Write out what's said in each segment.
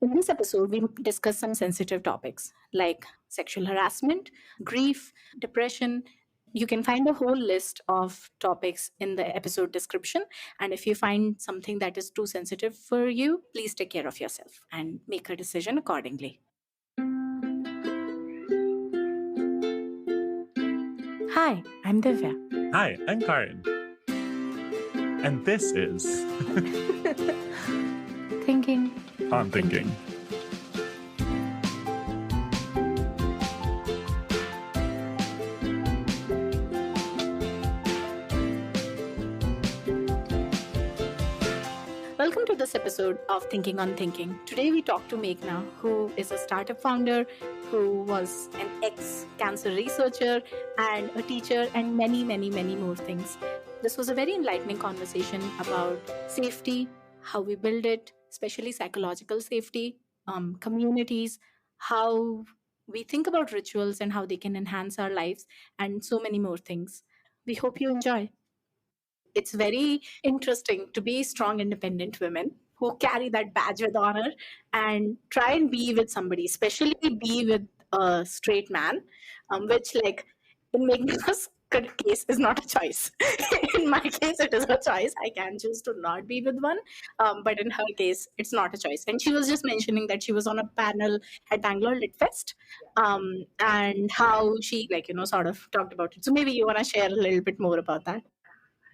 In this episode, we discuss some sensitive topics like sexual harassment, grief, depression. You can find a whole list of topics in the episode description. And if you find something that is too sensitive for you, please take care of yourself and make a decision accordingly. Hi, I'm Divya. Hi, I'm Karan. And this is Thinking On Thinking. Welcome to this episode of Thinking on Thinking. Today we talk to Meghana, who is a startup founder, who was an ex-cancer researcher and a teacher and many more things. This was a very enlightening conversation about safety, how we build it, especially psychological safety, communities, how we think about rituals and how they can enhance our lives, and so many more things. We hope you enjoy. It's very interesting to be strong, independent women who carry that badge with honor and try and be with somebody, especially be with a straight man, which, like, in Meghna's case, is not a choice. In my case, it is a choice. I can choose to not be with one, but in her case, it's not a choice. And she was just mentioning that she was on a panel at Bangalore Lit Fest, and how she, sort of talked about it. So maybe you want to share a little bit more about that.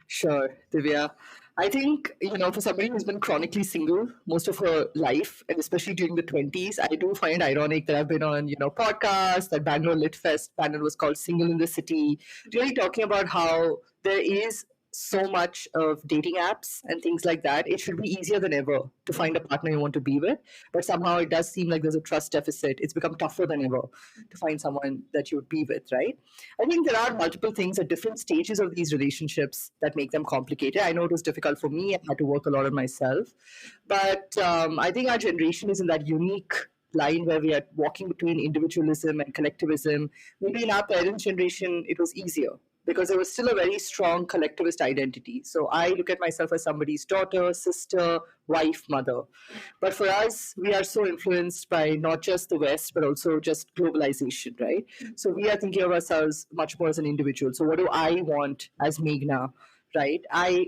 Sure, Divya. I think, for somebody who's been chronically single most of her life, and especially during the 20s, I do find it ironic that I've been on, podcasts. That Bangalore Lit Fest panel was called Single in the City, really talking about how there is so much of dating apps and things like that. It should be easier than ever to find a partner you want to be with. But somehow it does seem like there's a trust deficit. It's become tougher than ever to find someone that you would be with, right? I think there are multiple things at different stages of these relationships that make them complicated. I know it was difficult for me. I had to work a lot on myself. But I think our generation is in that unique line where we are walking between individualism and collectivism. Maybe in our parents' generation, it was easier because there was still a very strong collectivist identity. So I look at myself as somebody's daughter, sister, wife, mother. But for us, we are so influenced by not just the West, but also just globalization, right? So we are thinking of ourselves much more as an individual. So what do I want as Meghna, right? I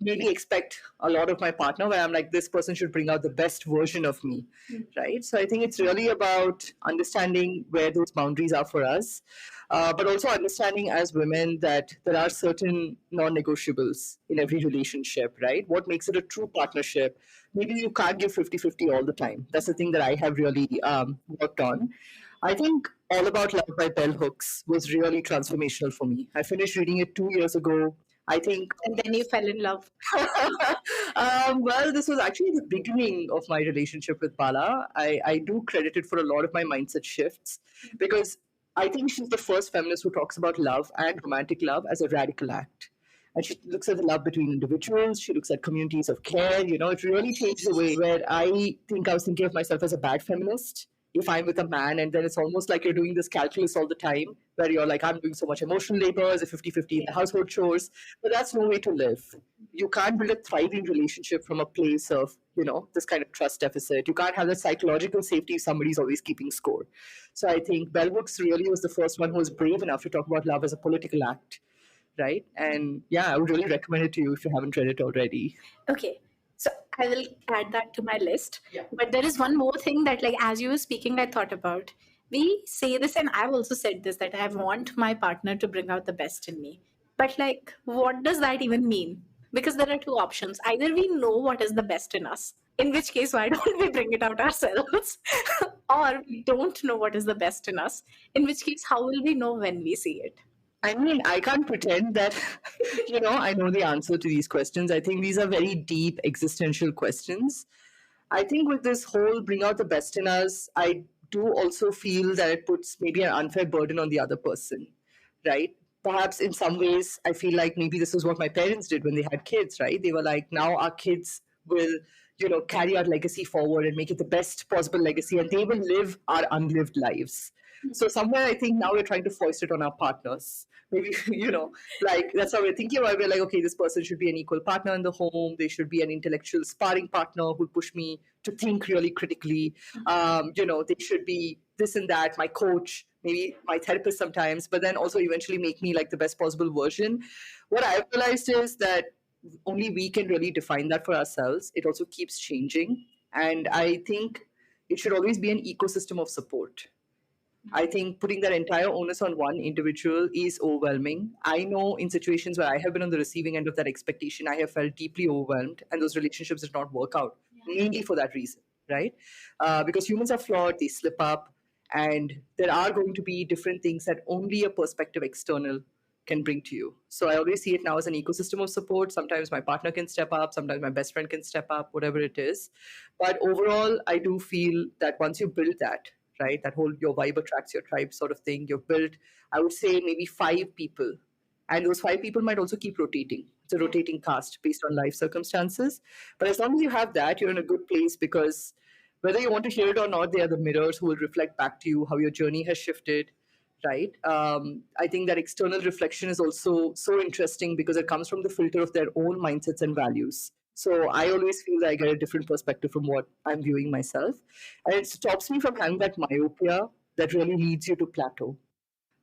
maybe expect a lot of my partner where I'm like, this person should bring out the best version of me, right? So I think it's really about understanding where those boundaries are for us, but also understanding as women that there are certain non-negotiables in every relationship, right? What makes it a true partnership? Maybe you can't give 50-50 all the time. That's the thing that I have really worked on. I think All About Love by Bell Hooks was really transformational for me. I finished reading it 2 years ago. I think. And then you fell in love. Well, this was actually the beginning of my relationship with Bala. I do credit it for a lot of my mindset shifts because I think she's the first feminist who talks about love and romantic love as a radical act. And she looks at the love between individuals. She looks at communities of care. It really changed the way where I think I was thinking of myself as a bad feminist if I'm with a man, and then it's almost like you're doing this calculus all the time where you're like, I'm doing so much emotional labor as a 50-50 in the household chores, but that's no way to live. You can't build a thriving relationship from a place of, this kind of trust deficit. You can't have the psychological safety if somebody's always keeping score. So I think Bell Hooks really was the first one who was brave enough to talk about love as a political act, right? And yeah, I would really recommend it to you if you haven't read it already. Okay. So I will add that to my list. Yeah. But there is one more thing that, as you were speaking, I thought about. We say this, and I've also said this, that I want my partner to bring out the best in me. But, what does that even mean? Because there are two options. Either we know what is the best in us, in which case, why don't we bring it out ourselves? Or we don't know what is the best in us, in which case, how will we know when we see it? I mean, I can't pretend that, I know the answer to these questions. I think these are very deep existential questions. I think with this whole bring out the best in us, I do also feel that it puts maybe an unfair burden on the other person, right? Perhaps in some ways, I feel like maybe this is what my parents did when they had kids, right? They were like, now our kids will carry our legacy forward and make it the best possible legacy, and they will live our unlived lives. So somewhere I think now we're trying to foist it on our partners. Maybe, like that's how we're thinking about it. We're like, okay, this person should be an equal partner in the home. They should be an intellectual sparring partner who'll push me to think really critically. They should be this and that, my coach, maybe my therapist sometimes, but then also eventually make me like the best possible version. What I've realized is that only we can really define that for ourselves. It also keeps changing. And I think it should always be an ecosystem of support. I think putting that entire onus on one individual is overwhelming. I know in situations where I have been on the receiving end of that expectation, I have felt deeply overwhelmed, and those relationships did not work out, mainly for that reason, right? Because humans are flawed, they slip up, and there are going to be different things that only a perspective external can bring to you. So I always see it now as an ecosystem of support. Sometimes my partner can step up, sometimes my best friend can step up, whatever it is. But overall, I do feel that once you build that, right, that whole your vibe attracts your tribe sort of thing, you've built, I would say, maybe 5 people. And those 5 people might also keep rotating. It's a rotating cast based on life circumstances. But as long as you have that, you're in a good place, because whether you want to hear it or not, they are the mirrors who will reflect back to you how your journey has shifted, right? I think that external reflection is also so interesting because it comes from the filter of their own mindsets and values. So I always feel that I get a different perspective from what I'm viewing myself. And it stops me from having that myopia that really leads you to plateau,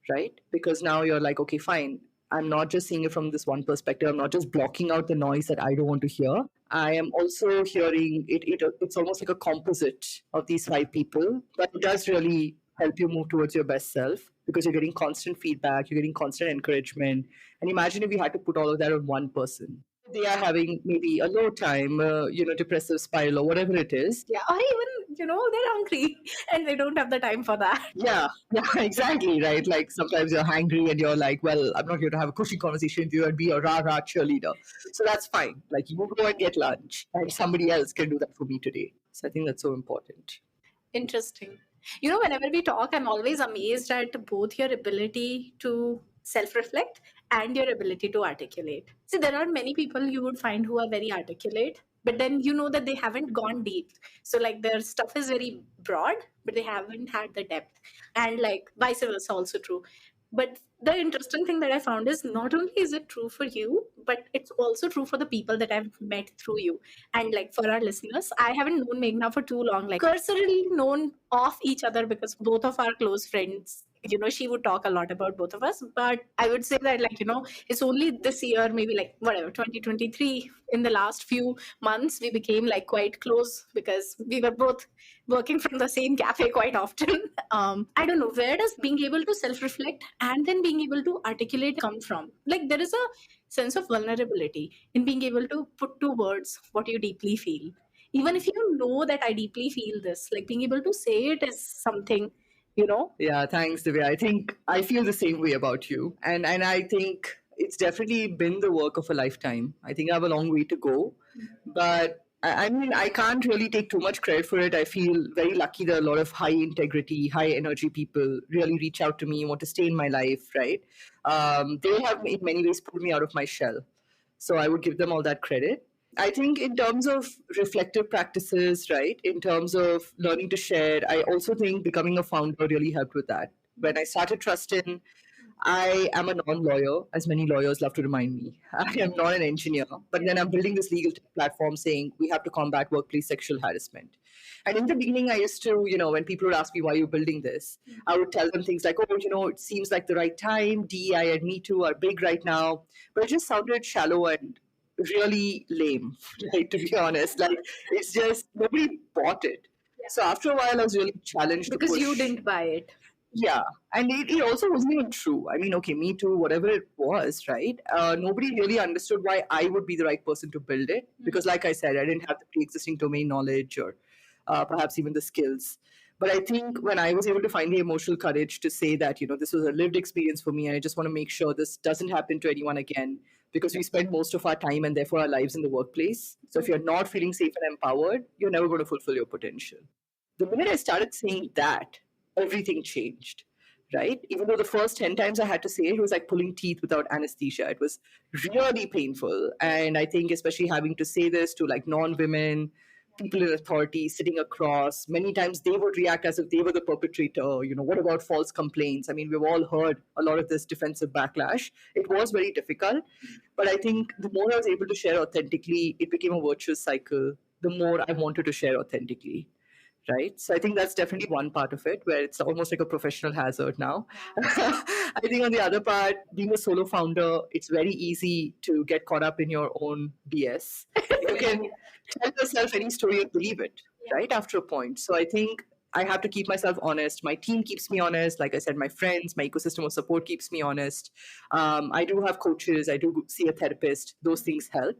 right? Because now you're like, okay, fine. I'm not just seeing it from this one perspective. I'm not just blocking out the noise that I don't want to hear. I am also hearing it. It's almost like a composite of these 5 people, but it does really help you move towards your best self because you're getting constant feedback, you're getting constant encouragement. And imagine if you had to put all of that on one person. They are having maybe a low time, depressive spiral or whatever it is. Yeah, or even, they're hungry and they don't have the time for that. Yeah, exactly, right? Like sometimes you're hangry and you're like, well, I'm not here to have a cushy conversation with you and be a rah-rah cheerleader. So that's fine. Like you go and get lunch and somebody else can do that for me today. So I think that's so important. Interesting. Whenever we talk, I'm always amazed at both your ability to self reflect and your ability to articulate. See, there are many people you would find who are very articulate, but then you know that they haven't gone deep. So, like, their stuff is very broad, but they haven't had the depth. And, like, vice versa, also true. But the interesting thing that I found is not only is it true for you, but it's also true for the people that I've met through you. And like for our listeners, I haven't known Meghna for too long, like cursorily known of each other because both of our close friends, she would talk a lot about both of us. But I would say that, like, it's only this year, maybe like whatever, 2023, in the last few months, we became like quite close because we were both working from the same cafe quite often. I don't know, where does being able to self-reflect and then being able to articulate come from? Like there is a sense of vulnerability in being able to put to words what you deeply feel. Even if you know that I deeply feel this, like being able to say it is something, Yeah, thanks, Divya. I think I feel the same way about you. And I think it's definitely been the work of a lifetime. I think I have a long way to go. But I mean, I can't really take too much credit for it. I feel very lucky that a lot of high integrity, high energy people really reach out to me, want to stay in my life, right? They have, in many ways, pulled me out of my shell. So I would give them all that credit. I think in terms of reflective practices, right, in terms of learning to share, I also think becoming a founder really helped with that. When I started Trustin, I am a non-lawyer, as many lawyers love to remind me. I am not an engineer, but then I'm building this legal tech platform saying we have to combat workplace sexual harassment. And in the beginning, I used to, when people would ask me why you're building this, I would tell them things like, oh, it seems like the right time. DEI and Me Too are big right now. But it just sounded shallow and really lame, right? To be honest, like it's just nobody bought it. So after a while, I was really challenged because to push. you didn't buy it. Yeah, and it also wasn't even true. I mean, okay, Me Too, whatever it was, right? Nobody really understood why I would be the right person to build it because, like I said, I didn't have the pre-existing domain knowledge or perhaps even the skills. But I think when I was able to find the emotional courage to say that, this was a lived experience for me, and I just want to make sure this doesn't happen to anyone again, because we spend most of our time and therefore our lives in the workplace. So if you're not feeling safe and empowered, you're never going to fulfill your potential. The minute I started saying that, everything changed, right? Even though the first 10 times I had to say it, it was like pulling teeth without anesthesia. It was really painful. And I think especially having to say this to like non-women, people in authority sitting across. Many times they would react as if they were the perpetrator. What about false complaints? I mean, we've all heard a lot of this defensive backlash. It was very difficult. But I think the more I was able to share authentically, it became a virtuous cycle. The more I wanted to share authentically, right? So I think that's definitely one part of it where it's almost like a professional hazard now. I think on the other part, being a solo founder, it's very easy to get caught up in your own BS. You can tell yourself any story and believe it, right? After a point. So I think I have to keep myself honest. My team keeps me honest. Like I said, my friends, my ecosystem of support keeps me honest. I do have coaches. I do see a therapist. Those things help.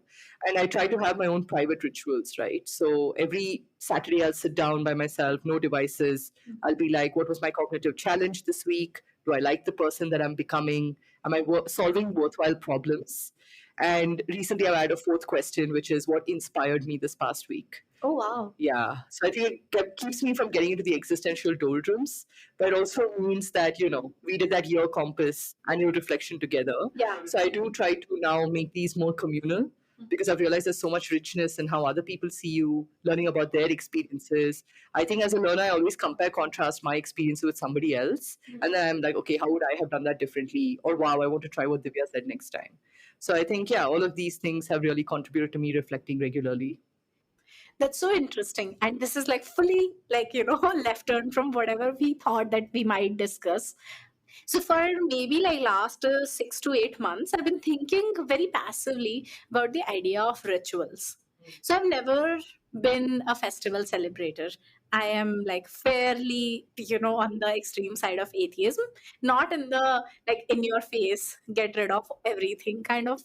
And I try to have my own private rituals, right? So every Saturday, I'll sit down by myself, no devices. I'll be like, what was my cognitive challenge this week? Do I like the person that I'm becoming? Am I solving worthwhile problems? And recently, I've had a fourth question, which is what inspired me this past week? Oh, wow. Yeah. So I think keeps me from getting into the existential doldrums, but it also means that, we did that year compass annual reflection together. Yeah. So I do try to now make these more communal because I've realized there's so much richness in how other people see you, learning about their experiences. I think as a learner, I always compare, contrast my experience with somebody else. And then I'm like, okay, how would I have done that differently? Or wow, I want to try what Divya said next time. So I think, yeah, all of these things have really contributed to me reflecting regularly. That's so interesting. And this is like fully left turn from whatever we thought that we might discuss. So for maybe like last 6 to 8 months, I've been thinking very passively about the idea of rituals. So I've never been a festival celebrator. I am like fairly, on the extreme side of atheism, not in the like in your face, get rid of everything kind of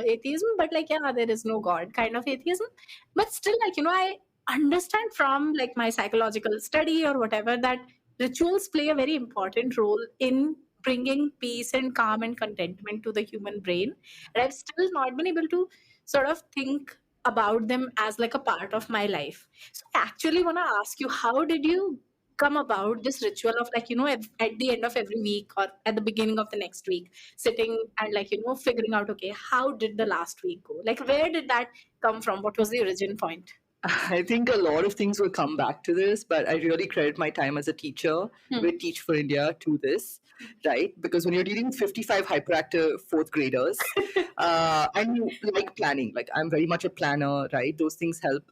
atheism, but like, yeah, there is no God kind of atheism. But still, like, I understand from like my psychological study or whatever that rituals play a very important role in bringing peace and calm and contentment to the human brain. And I've still not been able to sort of think about them as like a part of my life. So I actually want to ask you, how did you come about this ritual of like, at the end of every week or at the beginning of the next week, sitting and like, figuring out, okay, how did the last week go? Like, where did that come from? What was the origin point? I think a lot of things will come back to this, but I really credit my time as a teacher with Teach for India to this, right? Because when you're dealing with 55 hyperactive fourth graders, and you like planning, like I'm very much a planner, right? Those things help.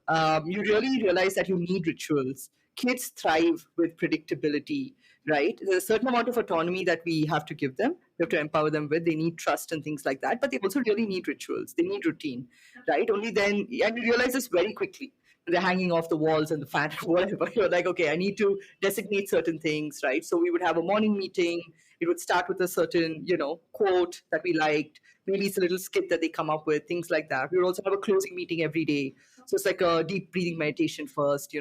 You really realize that you need rituals. Kids thrive with predictability, right? There's a certain amount of autonomy that we have to give them. We have to empower them with. They need trust and things like that, but they also really need rituals. They need routine, right? Only then, and you realize this very quickly. They're hanging off the walls and the fan, whatever. You're like, okay, I need to designate certain things, right? So we would have a morning meeting. It would start with a certain, quote that we liked. Maybe it's a little skit that they come up with, things like that. We would also have a closing meeting every day. So it's like a deep breathing meditation first,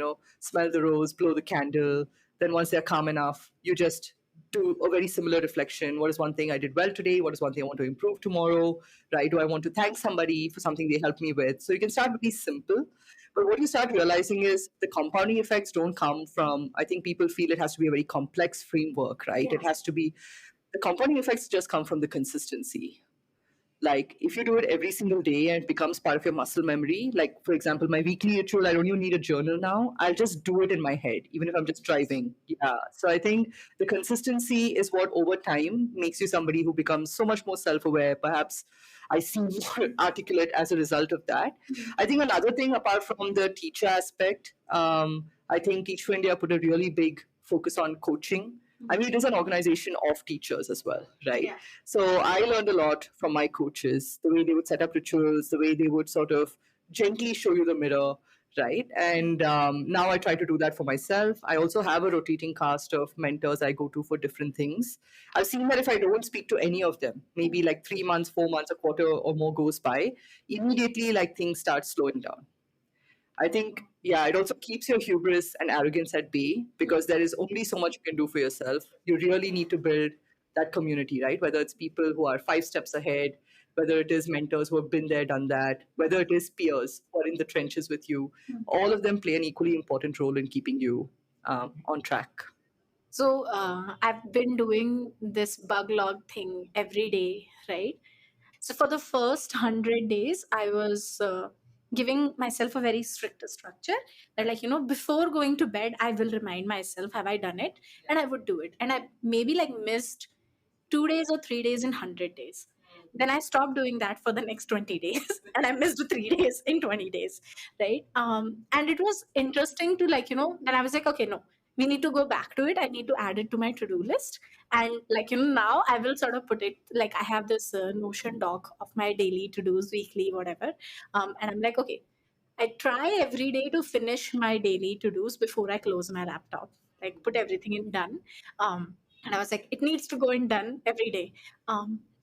smell the rose, blow the candle. Then once they're calm enough, you just do a very similar reflection. What is one thing I did well today? What is one thing I want to improve tomorrow? Right? Do I want to thank somebody for something they helped me with? So you can start really simple. But what you start realizing is the compounding effects don't come from, I think people feel it has to be a very complex framework, right? It has to be, the compounding effects just come from the consistency. Like if you do it every single day and it becomes part of your muscle memory, like for example, my weekly ritual, I don't even need a journal now. I'll just do it in my head, even if I'm just driving. Yeah. So I think the consistency is what over time makes you somebody who becomes so much more self-aware. Perhaps I seem more articulate as a result of that. I think another thing apart from the teacher aspect, I think Teach for India put a really big focus on coaching. I mean, it is an organization of teachers as well, right? Yeah. So I learned a lot from my coaches, the way they would set up rituals, the way they would sort of gently show you the mirror, right? And now I try to do that for myself. I also have a rotating cast of mentors I go to for different things. I've seen that if I don't speak to any of them, maybe like 3 months, 4 months, a quarter or more goes by, immediately like things start slowing down. I think, yeah, it also keeps your hubris and arrogance at bay because there is only so much you can do for yourself. You really need to build that community, right? Whether it's people who are 5 steps ahead, whether it is mentors who have been there, done that, whether it is peers who are in the trenches with you, all of them play an equally important role in keeping you on track. So I've been doing this bug log thing every day, right? So for the first 100 days, I was giving myself a very strict structure that, like, before going to bed, I will remind myself, have I done it? And I would do it. And I maybe like missed 2 days or 3 days in 100 days. Then I stopped doing that for the next 20 days and I missed 3 days in 20 days. Right. And it was interesting to, like, then I was like, okay, no, we need to go back to it. I need to add it to my to-do list. And, like, now I will sort of put it, like, I have this Notion doc of my daily to-dos, weekly, whatever. And I'm like, okay, I try every day to finish my daily to-dos before I close my laptop, like put everything in done. And I was like, it needs to go in done every day.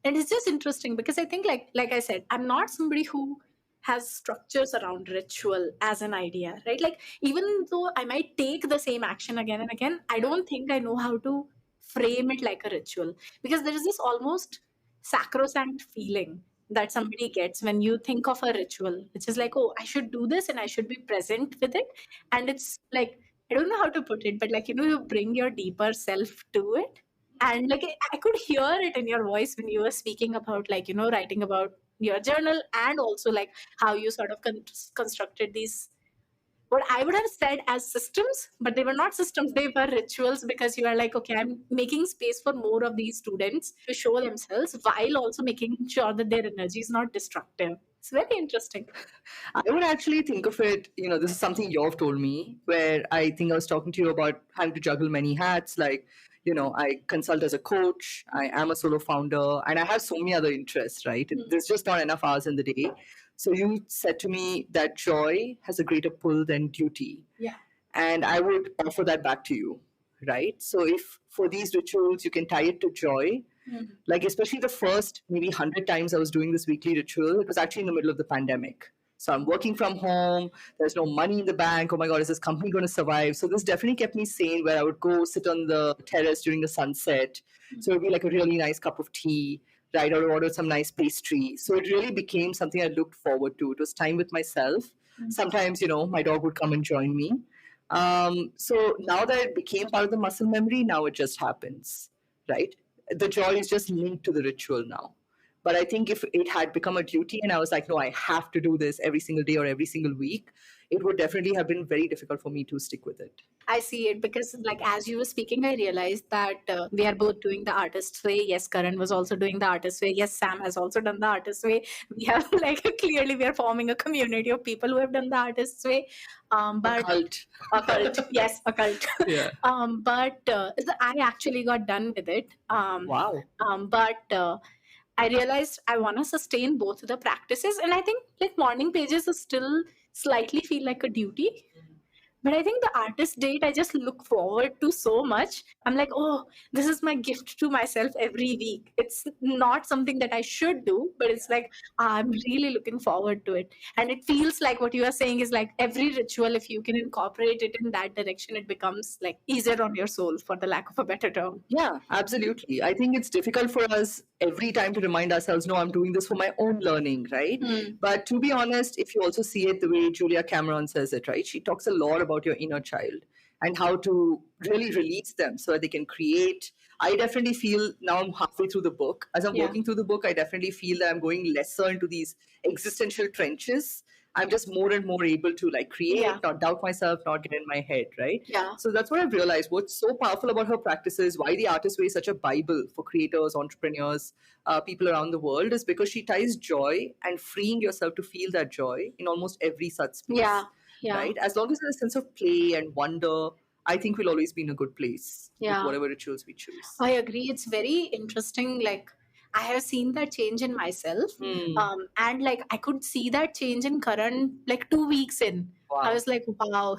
And it's just interesting because I think, like I said, I'm not somebody who has structures around ritual as an idea, right? Like, even though I might take the same action again and again, I don't think I know how to frame it like a ritual, because there is this almost sacrosanct feeling that somebody gets when you think of a ritual, which is like, oh, I should do this and I should be present with it. And it's like, I don't know how to put it, but, like, you bring your deeper self to it. And, like, I could hear it in your voice when you were speaking about, like, writing about your journal, and also like how you sort of constructed these, what I would have said as systems, but they were not systems, they were rituals, because you are like, okay, I'm making space for more of these students to show themselves while also making sure that their energy is not destructive. It's very interesting. I would actually think of it, this is something you've told me, where I think I was talking to you about having to juggle many hats. Like, I consult as a coach, I am a solo founder, and I have so many other interests, right? There's just not enough hours in the day. So you said to me that joy has a greater pull than duty. Yeah. And I would offer that back to you, right? So if for these rituals you can tie it to joy, like especially the first maybe 100 times I was doing this weekly ritual, it was actually in the middle of the pandemic. So I'm working from home, there's no money in the bank. Oh my God, is this company going to survive? So this definitely kept me sane, where I would go sit on the terrace during the sunset. So it would be like a really nice cup of tea, right? I would order some nice pastry. So it really became something I looked forward to. It was time with myself. Sometimes, my dog would come and join me. So now that it became part of the muscle memory, now it just happens, right? The joy is just linked to the ritual now. But I think if it had become a duty and I was like, no, I have to do this every single day or every single week, it would definitely have been very difficult for me to stick with it. I see it because, like, as you were speaking, I realized that we are both doing the artist's way. Yes, Karan was also doing the artist's way. Yes, Sam has also done the artist's way. We have, like, clearly we are forming a community of people who have done the artist's way. But A cult, yes, a cult. Yeah. But I actually got done with it. Wow. But I realized I want to sustain both the practices, and I think, like, morning pages is still slightly feel like a duty. But I think the artist date, I just look forward to so much. I'm like, oh, this is my gift to myself every week. It's not something that I should do, but it's like, I'm really looking forward to it. And it feels like what you are saying is like every ritual, if you can incorporate it in that direction, it becomes like easier on your soul, for the lack of a better term. Yeah, absolutely. I think it's difficult for us every time to remind ourselves, no, I'm doing this for my own learning, right? But to be honest, if you also see it the way Julia Cameron says it, right? She talks a lot about your inner child and how to really release them so that they can create. I definitely feel now I'm halfway through the book. As I'm working through the book, I definitely feel that I'm going lesser into these existential trenches. I'm just more and more able to like create, not doubt myself, not get in my head, right? Yeah. So that's what I've realized. What's so powerful about her practices, why the Artist Way is such a Bible for creators, entrepreneurs, people around the world, is because she ties joy and freeing yourself to feel that joy in almost every such space. Yeah. Right? As long as there's a sense of play and wonder, I think we'll always be in a good place with whatever rituals we choose. I agree. It's very interesting. Like, I have seen that change in myself. And like I could see that change in Karan like 2 weeks in. Wow. I was like, wow,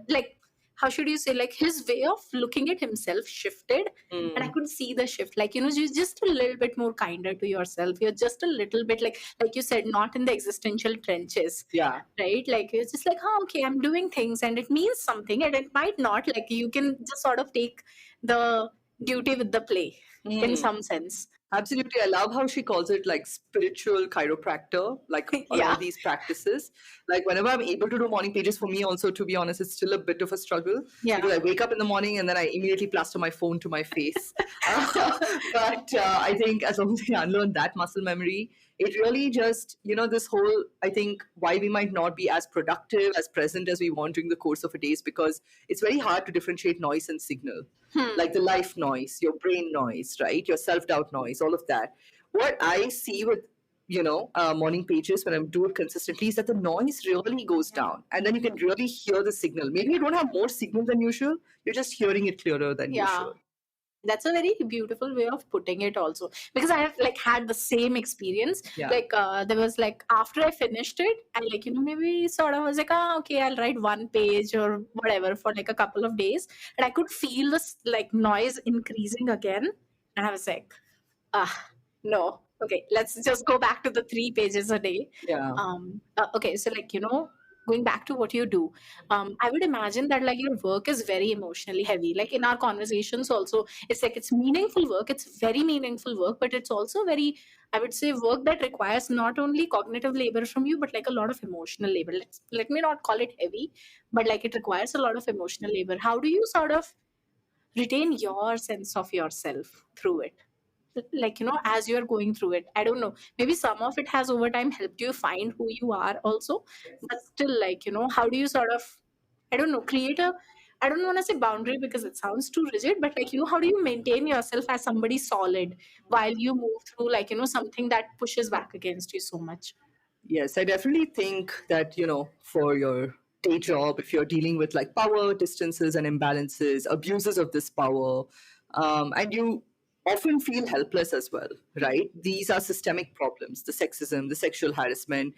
like, how should you say, like his way of looking at himself shifted. And I could see the shift. Like, you're just a little bit more kinder to yourself. You're just a little bit like you said, not in the existential trenches. Yeah. Right? Like, it's just like, oh, okay, I'm doing things and it means something, and it might not. Like, you can just sort of take the duty with the play in some sense. Absolutely. I love how she calls it like spiritual chiropractor, like a lot of these practices. Like whenever I'm able to do morning pages, for me also, to be honest, it's still a bit of a struggle. Because I wake up in the morning and then I immediately plaster my phone to my face. But I think as long as I unlearn that muscle memory, It really just, this whole, I think, why we might not be as productive, as present as we want during the course of a day is because it's very hard to differentiate noise and signal. Like the life noise, your brain noise, right? Your self doubt noise, all of that. What I see with morning pages when I do it consistently is that the noise really goes down, and then you can really hear the signal. Maybe you don't have more signal than usual; you're just hearing it clearer than Yeah. usual. That's a very beautiful way of putting it also, because I have like had the same experience. Yeah. Like there was like after I finished it, I like maybe sort of was like, okay, I'll write one page or whatever for like a couple of days, and I could feel this like noise increasing again, and I was like, no, okay, let's just go back to the 3 pages a day. Yeah. Okay, so like going back to what you do, I would imagine that like your work is very emotionally heavy. Like in our conversations also, it's like it's meaningful work, it's very meaningful work, but it's also very, I would say, work that requires not only cognitive labor from you, but like a lot of emotional labor. Let me not call it heavy, but like it requires a lot of emotional labor. How do you sort of retain your sense of yourself through it, like as you're going through it? I don't know, maybe some of it has over time helped you find who you are also, but still, like how do you sort of, I don't know, create a, I don't want to say boundary because it sounds too rigid, but like how do you maintain yourself as somebody solid while you move through like something that pushes back against you so much? Yes, I definitely think that, for your day job, if you're dealing with like power distances and imbalances, abuses of this power, and you often feel helpless as well, right? These are systemic problems, the sexism, the sexual harassment.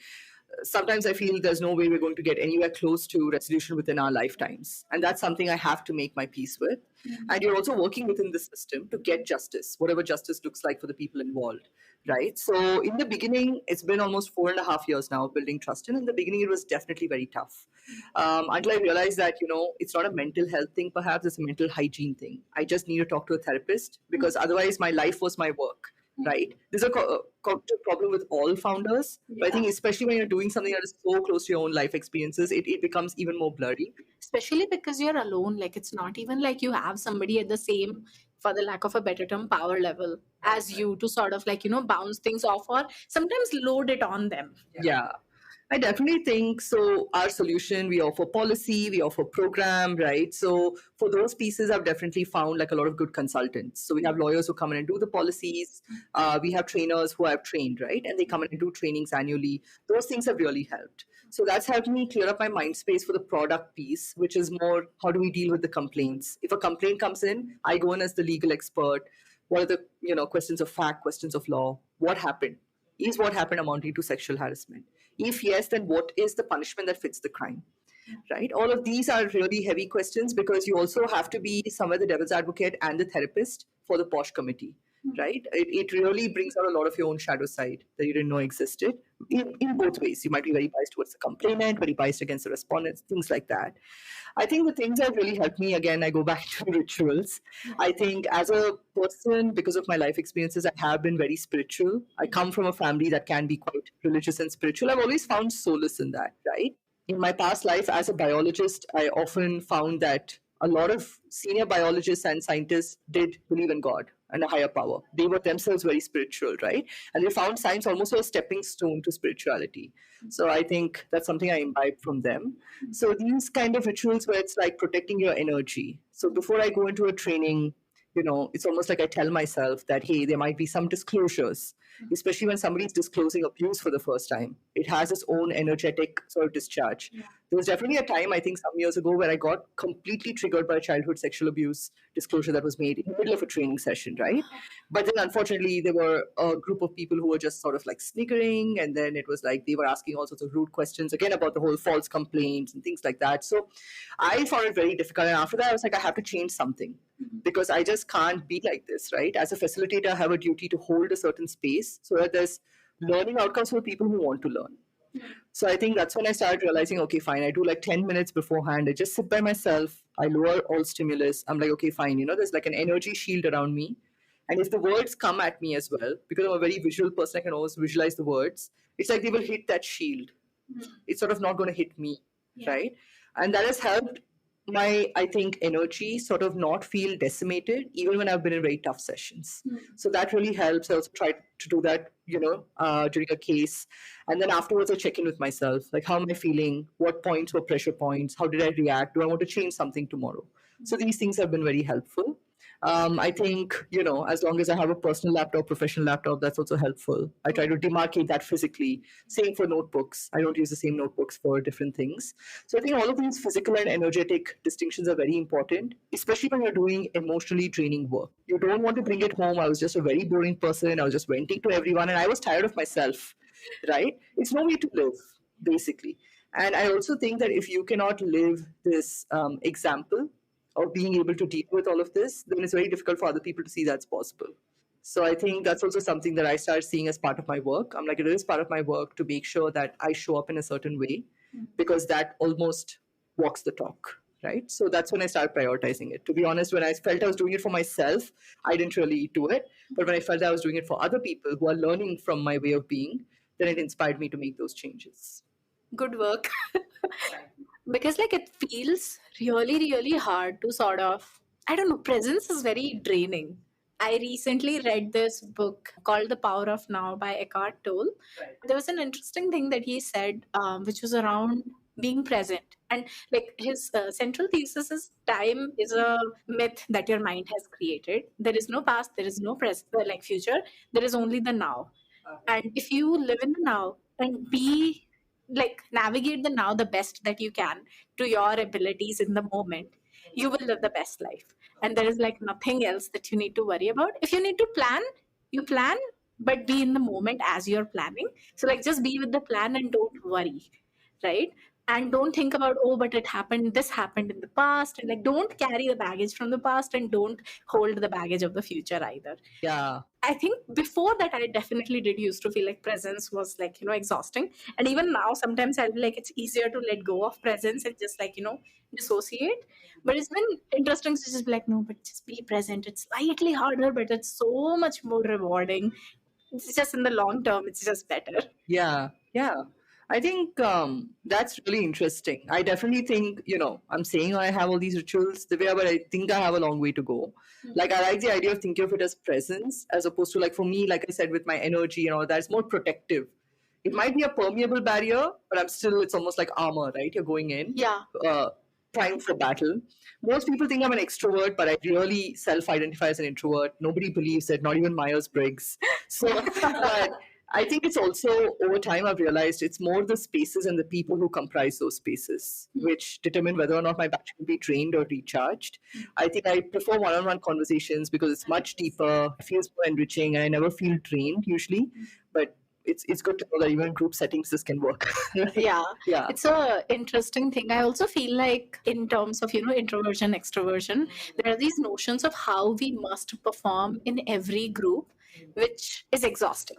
Sometimes I feel there's no way we're going to get anywhere close to resolution within our lifetimes. And that's something I have to make my peace with. And you're also working within the system to get justice, whatever justice looks like for the people involved, right? So in the beginning, it's been almost 4.5 years now building trust. And in the beginning, it was definitely very tough. Until I realized that, it's not a mental health thing, perhaps it's a mental hygiene thing. I just need to talk to a therapist because otherwise my life was my work. Right? There's a cognitive problem with all founders. But I think especially when you're doing something that is so close to your own life experiences, it becomes even more blurry. Especially because you're alone, like it's not even like you have somebody at the same, for the lack of a better term, power level as you to sort of like bounce things off or sometimes load it on them. Yeah. I definitely think so. Our solution, we offer policy, we offer program, right? So for those pieces, I've definitely found like a lot of good consultants. So we have lawyers who come in and do the policies. We have trainers who I've trained, right? And they come in and do trainings annually. Those things have really helped. So that's helped me clear up my mind space for the product piece, which is more how do we deal with the complaints? If a complaint comes in, I go in as the legal expert. What are the questions of fact, questions of law? What happened? Is what happened amounting to sexual harassment? If yes, then what is the punishment that fits the crime? Right? All of these are really heavy questions because you also have to be somewhere the devil's advocate and the therapist for the POSH committee. Right? It really brings out a lot of your own shadow side that you didn't know existed in both ways. You might be very biased towards the complainant, very biased against the respondents, things like that. I think the things that really helped me, again, I go back to rituals. I think as a person, because of my life experiences, I have been very spiritual. I come from a family that can be quite religious and spiritual. I've always found solace in that, right? In my past life as a biologist, I often found that a lot of senior biologists and scientists did believe in God and a higher power. They were themselves very spiritual, right? And they found science almost a stepping stone to spirituality. So I think that's something I imbibed from them. So these kind of rituals where it's like protecting your energy. So before I go into a training, it's almost like I tell myself that, hey, there might be some disclosures, especially when somebody's disclosing abuse for the first time. It has its own energetic sort of discharge. There was definitely a time, I think some years ago, where I got completely triggered by a childhood sexual abuse disclosure that was made in the middle of a training session, right? But then unfortunately, there were a group of people who were just sort of like sniggering. And then it was like they were asking all sorts of rude questions, again, about the whole false complaints and things like that. So I found it very difficult. And after that, I was like, I have to change something because I just can't be like this, right? As a facilitator, I have a duty to hold a certain space so that there's learning outcomes for people who want to learn. So I think that's when I started realizing, okay, fine, I do like 10 minutes beforehand. I just sit by myself. I lower all stimulus. I'm like, okay, fine. There's like an energy shield around me. And if the words come at me as well, because I'm a very visual person, I can always visualize the words. It's like they will hit that shield. It's sort of not going to hit me, right? And that has helped my, I think, energy sort of not feel decimated even when I've been in very tough sessions. So that really helps. I also try to do that, during a case. And then afterwards, I check in with myself. Like, how am I feeling? What points were pressure points? How did I react? Do I want to change something tomorrow? So these things have been very helpful. I think, as long as I have a personal laptop, professional laptop, that's also helpful. I try to demarcate that physically. Same for notebooks. I don't use the same notebooks for different things. So I think all of these physical and energetic distinctions are very important, especially when you're doing emotionally draining work. You don't want to bring it home. I was just a very boring person. I was just venting to everyone and I was tired of myself, right? It's no way to live, basically. And I also think that if you cannot live this example of being able to deal with all of this, then it's very difficult for other people to see that's possible. So I think that's also something that I start seeing as part of my work. I'm like, it is part of my work to make sure that I show up in a certain way because that almost walks the talk, right? So that's when I started prioritizing it. To be honest, when I felt I was doing it for myself, I didn't really do it. But when I felt I was doing it for other people who are learning from my way of being, then it inspired me to make those changes. Good work. Because like it feels really, really hard to sort of, I don't know, presence is very draining. I recently read this book called The Power of Now by Eckhart Tolle. There was an interesting thing that he said, which was around being present. And like his central thesis is time is a myth that your mind has created. There is no past, there is no present, like future. There is only the now. And if you live in the now and be like navigate the now the best that you can to your abilities in the moment, you will live the best life. And there is like nothing else that you need to worry about. If you need to plan, you plan, but be in the moment as you're planning. So like just be with the plan and don't worry, right? And don't think about, oh, but it happened, this happened in the past, and like don't carry the baggage from the past and don't hold the baggage of the future either. Yeah. I think before that, I definitely did used to feel like presence was like, exhausting. And even now, sometimes I'll be like, it's easier to let go of presence and just like, dissociate. But it's been interesting to just be like, no, but just be present. It's slightly harder, but it's so much more rewarding. It's just in the long term, it's just better. Yeah, yeah. I think that's really interesting. I definitely think, I'm saying I have all these rituals, Divya, but I think I have a long way to go. Like, I like the idea of thinking of it as presence as opposed to, like, for me, like I said, with my energy and all that, it's more protective. It might be a permeable barrier, but it's almost like armor, right? You're going in. Yeah. Primed for battle. Most people think I'm an extrovert, but I really self-identify as an introvert. Nobody believes it, not even Myers-Briggs. So, but I think it's also over time I've realized it's more the spaces and the people who comprise those spaces, which determine whether or not my battery will be drained or recharged. I think I prefer one-on-one conversations because it's much deeper, it feels more enriching, and I never feel drained usually. But it's good to know that even in group settings this can work. Yeah. Yeah. It's a interesting thing. I also feel like in terms of, introversion, extroversion, there are these notions of how we must perform in every group, which is exhausting.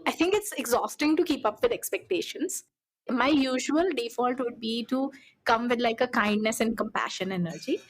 I think it's exhausting to keep up with expectations. My usual default would be to come with like a kindness and compassion energy.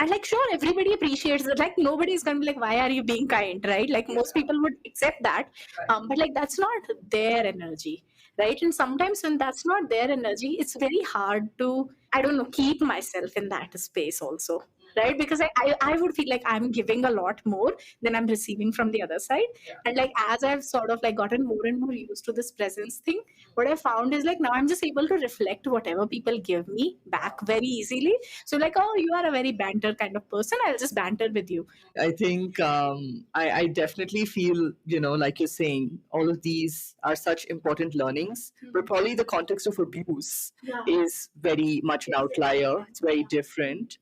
And like, sure, everybody appreciates it. Like, nobody's gonna be like, why are you being kind, right? Like, most people would accept that. But like, that's not their energy, right? And sometimes when that's not their energy, it's very hard to, I don't know, keep myself in that space also, right? Because I would feel like I'm giving a lot more than I'm receiving from the other side. And like, as I've sort of like gotten more and more used to this presence thing, what I found is like now I'm just able to reflect whatever people give me back very easily. So like, oh, you are a very banter kind of person, I'll just banter with you. I think I definitely feel, like you're saying, all of these are such important learnings, but probably the context of abuse is very much an outlier. It's very different.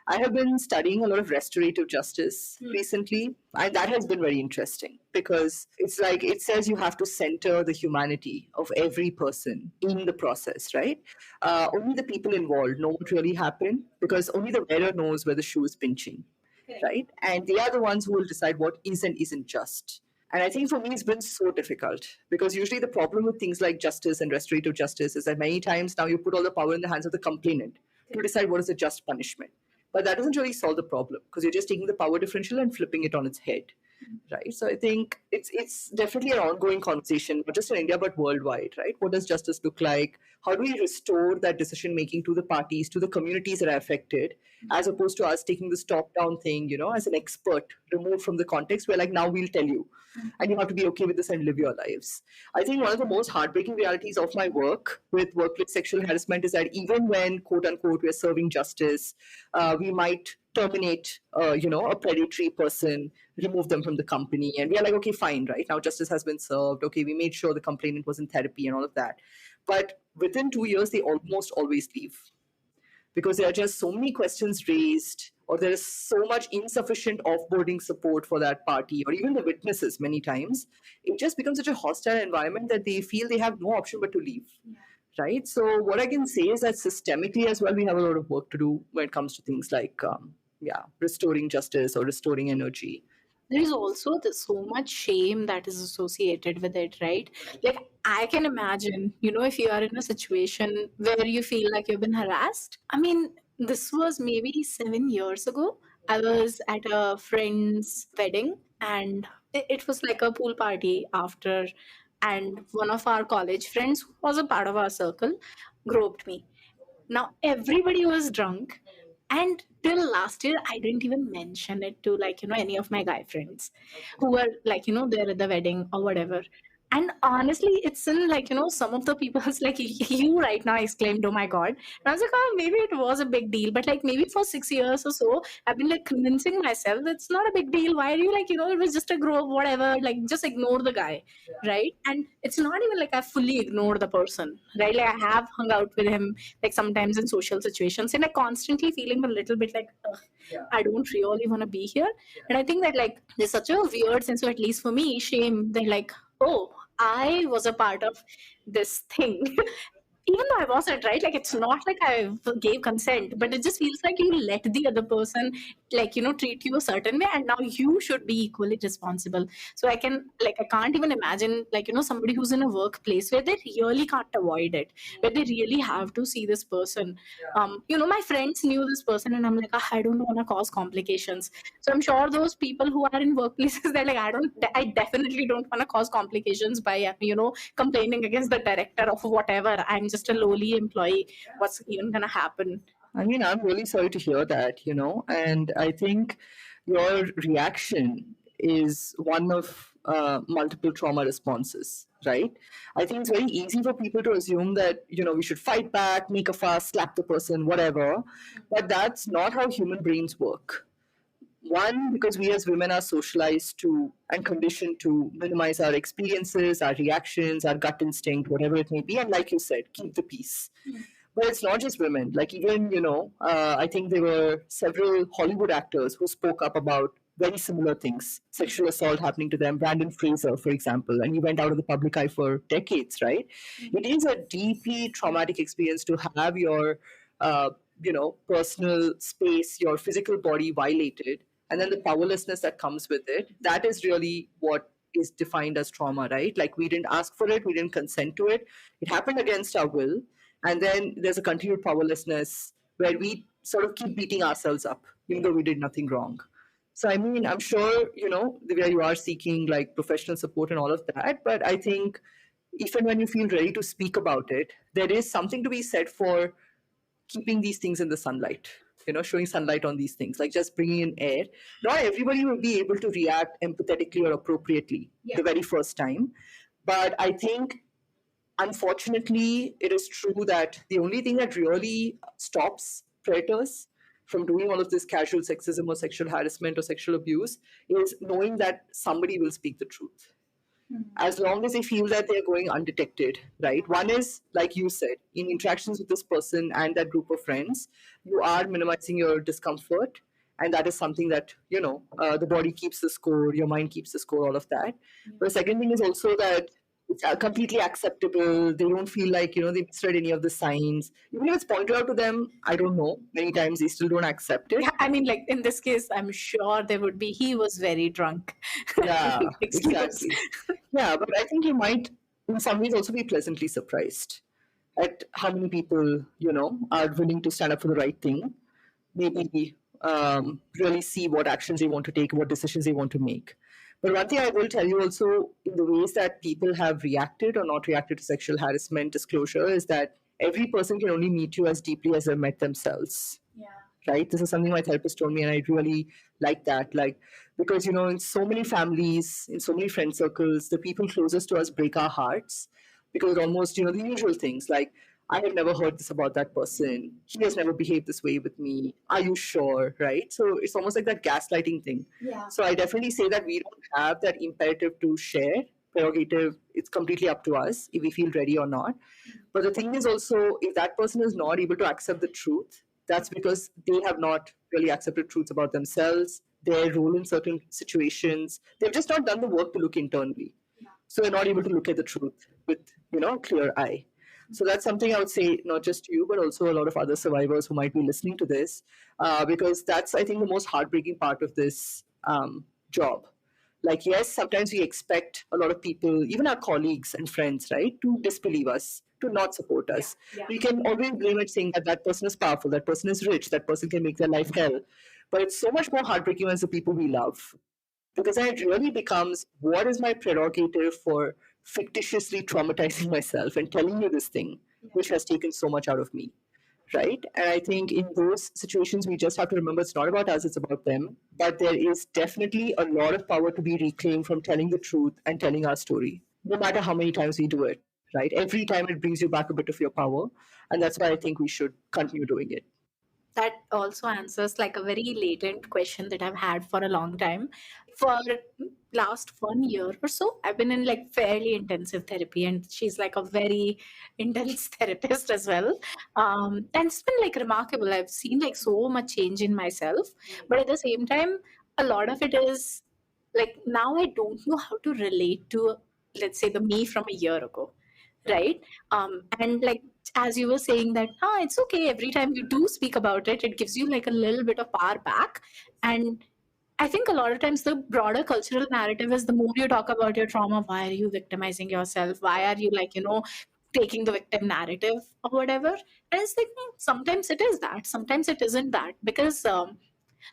I have been studying a lot of restorative justice recently, and that has been very interesting because it's like it says you have to center the humanity of every person in the process, right? Only the people involved know what really happened because only the wearer knows where the shoe is pinching, right? And they are the ones who will decide what is and isn't just. And I think for me, it's been so difficult because usually the problem with things like justice and restorative justice is that many times now you put all the power in the hands of the complainant to decide what is a just punishment. But that doesn't really solve the problem because you're just taking the power differential and flipping it on its head. right? So I think it's definitely an ongoing conversation, not just in India but worldwide, right? What does justice look like? How do we restore that decision making to the parties, to the communities that are affected, as opposed to us taking this top down thing, as an expert removed from the context? We're like, now we'll tell you, and you have to be okay with this and live your lives. I think one of the most heartbreaking realities of my work with workplace sexual harassment is that even when, quote unquote, we're serving justice, we might terminate, a predatory person, remove them from the company, and we are like, okay, fine, right? Now justice has been served. Okay, we made sure the complainant was in therapy and all of that. But within 2 years, they almost always leave because there are just so many questions raised, or there is so much insufficient offboarding support for that party, or even the witnesses many times. It just becomes such a hostile environment that they feel they have no option but to leave. Right. So, what I can say is that systemically as well, we have a lot of work to do when it comes to things like, restoring justice or restoring energy. There is also so much shame that is associated with it, right? Like, I can imagine, if you are in a situation where you feel like you've been harassed. I mean, this was maybe 7 years ago. I was at a friend's wedding, and it was like a pool party after, and one of our college friends who was a part of our circle groped me. Now everybody was drunk, and till last year I didn't even mention it to, like, any of my guy friends who were, like, there at the wedding or whatever. And honestly, it's in, like, some of the people's like you right now exclaimed, oh my god. And I was like, oh, maybe it was a big deal, but like maybe for 6 years or so I've been like convincing myself it's not a big deal. Why are you, like, it was just a group, whatever, like just ignore the guy, right? And it's not even like I fully ignored the person, right? Like, I have hung out with him, like, sometimes in social situations, and I constantly feeling a little bit like, ugh, I don't really want to be here. And I think that, like, there's such a weird sense of, at least for me, shame that, like, oh, I was a part of this thing. Even though I wasn't, right? Like, it's not like I gave consent, but it just feels like you let the other person, like, treat you a certain way, and now you should be equally responsible. So I can't even imagine, like, somebody who's in a workplace where they really can't avoid it, where they really have to see this person. My friends knew this person, and I'm like, "Ah, I don't want to cause complications." So I'm sure those people who are in workplaces, they're like, I definitely don't want to cause complications by, complaining against the director of whatever. I'm just a lowly employee. What's even gonna happen? I mean, I'm really sorry to hear that, and I think your reaction is one of multiple trauma responses, right? I think it's very easy for people to assume that, we should fight back, make a fuss, slap the person, whatever, but that's not how human brains work. One, because we as women are socialized to and conditioned to minimize our experiences, our reactions, our gut instinct, whatever it may be, and like you said, keep the peace. But it's not just women. Like, even, I think there were several Hollywood actors who spoke up about very similar things, sexual assault happening to them. Brandon Fraser, for example, and he went out of the public eye for decades, right? It is a deeply traumatic experience to have your, personal space, your physical body violated, and then the powerlessness that comes with it. That is really what is defined as trauma, right? Like, we didn't ask for it, we didn't consent to it, it happened against our will, and then there's a continued powerlessness where we sort of keep beating ourselves up, even though we did nothing wrong. So, I mean, I'm sure, Divya, you are seeking like professional support and all of that. But I think even when you feel ready to speak about it, there is something to be said for keeping these things in the sunlight, showing sunlight on these things, like just bringing in air. Not everybody will be able to react empathetically or appropriately the very first time. But I think, unfortunately, it is true that the only thing that really stops predators from doing all of this casual sexism or sexual harassment or sexual abuse is knowing that somebody will speak the truth. As long as they feel that they're going undetected, right? One is, like you said, in interactions with this person and that group of friends, you are minimizing your discomfort. And that is something that, the body keeps the score, your mind keeps the score, all of that. But the second thing is also that it's completely acceptable. They don't feel like, they misread any of the signs. Even if it's pointed out to them, I don't know, many times they still don't accept it. Yeah, I mean, like, in this case, I'm sure there would be, he was very drunk. Yeah, Excuse. exactly. Yeah, but I think you might, in some ways, also be pleasantly surprised at how many people, are willing to stand up for the right thing. Maybe really see what actions they want to take, what decisions they want to make. But one thing I will tell you also, in the ways that people have reacted or not reacted to sexual harassment disclosure, is that every person can only meet you as deeply as they've met themselves. Right? This is something my therapist told me, and I really like that. Like, because, in so many families, in so many friend circles, the people closest to us break our hearts because almost, the usual things like, I have never heard this about that person. He has never behaved this way with me. Are you sure? Right? So it's almost like that gaslighting thing. So I definitely say that we don't have that imperative to share prerogative. It's completely up to us if we feel ready or not. But the thing is also, if that person is not able to accept the truth, that's because they have not really accepted truths about themselves, their role in certain situations. They've just not done the work to look internally. So they're not able to look at the truth with, a clear eye. So that's something I would say, not just you, but also a lot of other survivors who might be listening to this, because that's, I think, the most heartbreaking part of this job. Like, yes, sometimes we expect a lot of people, even our colleagues and friends, right, to disbelieve us, to not support us. We can always blame it saying that that person is powerful, that person is rich, that person can make their life hell. But it's so much more heartbreaking when it's the people we love. Because then it really becomes, what is my prerogative for fictitiously traumatizing myself and telling you this thing, which has taken so much out of me? Right? And I think in those situations, we just have to remember it's not about us, it's about them. But there is definitely a lot of power to be reclaimed from telling the truth and telling our story, no matter how many times we do it. Right? Every time it brings you back a bit of your power. And that's why I think we should continue doing it. That also answers like a very latent question that I've had for a long time. For last 1 year or so, I've been in like fairly intensive therapy, and she's like a very intense therapist as well. And it's been like remarkable. I've seen like so much change in myself, but at the same time, a lot of it is like now I don't know how to relate to, let's say, the me from a year ago, right? And like as you were saying that it's okay, every time you do speak about it, it gives you like a little bit of power back. And I think a lot of times the broader cultural narrative is, the more you talk about your trauma, why are you victimizing yourself, why are you like taking the victim narrative or whatever. And it's like, sometimes it is that, sometimes it isn't that. Because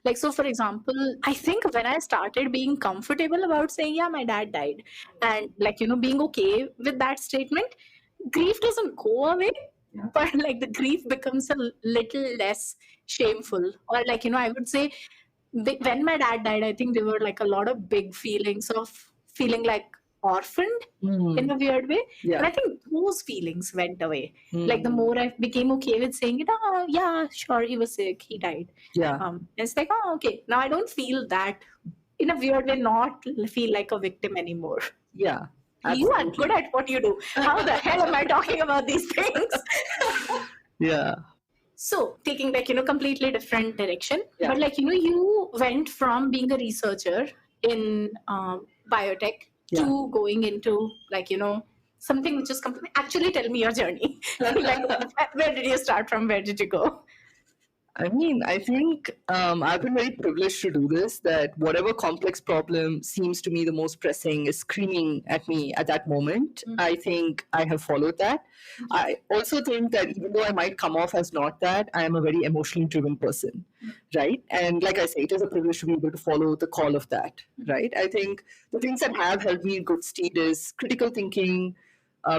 like, so for example, I think when I started being comfortable about saying, yeah, my dad died, and like being okay with that statement, grief doesn't go away, but like the grief becomes a little less shameful. Or like I would say, when my dad died, I think there were like a lot of big feelings of feeling like orphaned in a weird way. And I think those feelings went away. Like the more I became okay with saying it, yeah, sure, he was sick, he died. It's like, okay, now I don't feel that, in a weird way, not feel like a victim anymore. Yeah. You are good at what you do. How the hell am I talking about these things? Yeah. So taking like completely different direction, but like you went from being a researcher in biotech to going into like something which is completely. Actually, tell me your journey. Like, where did you start from? Where did you go? I mean, I think I've been very privileged to do this, that whatever complex problem seems to me the most pressing is screaming at me at that moment. I think I have followed that. I also think that even though I might come off as not that, I am a very emotionally driven person, right? And like I say, it is a privilege to be able to follow the call of that, right? I think the things that have helped me in good stead is critical thinking,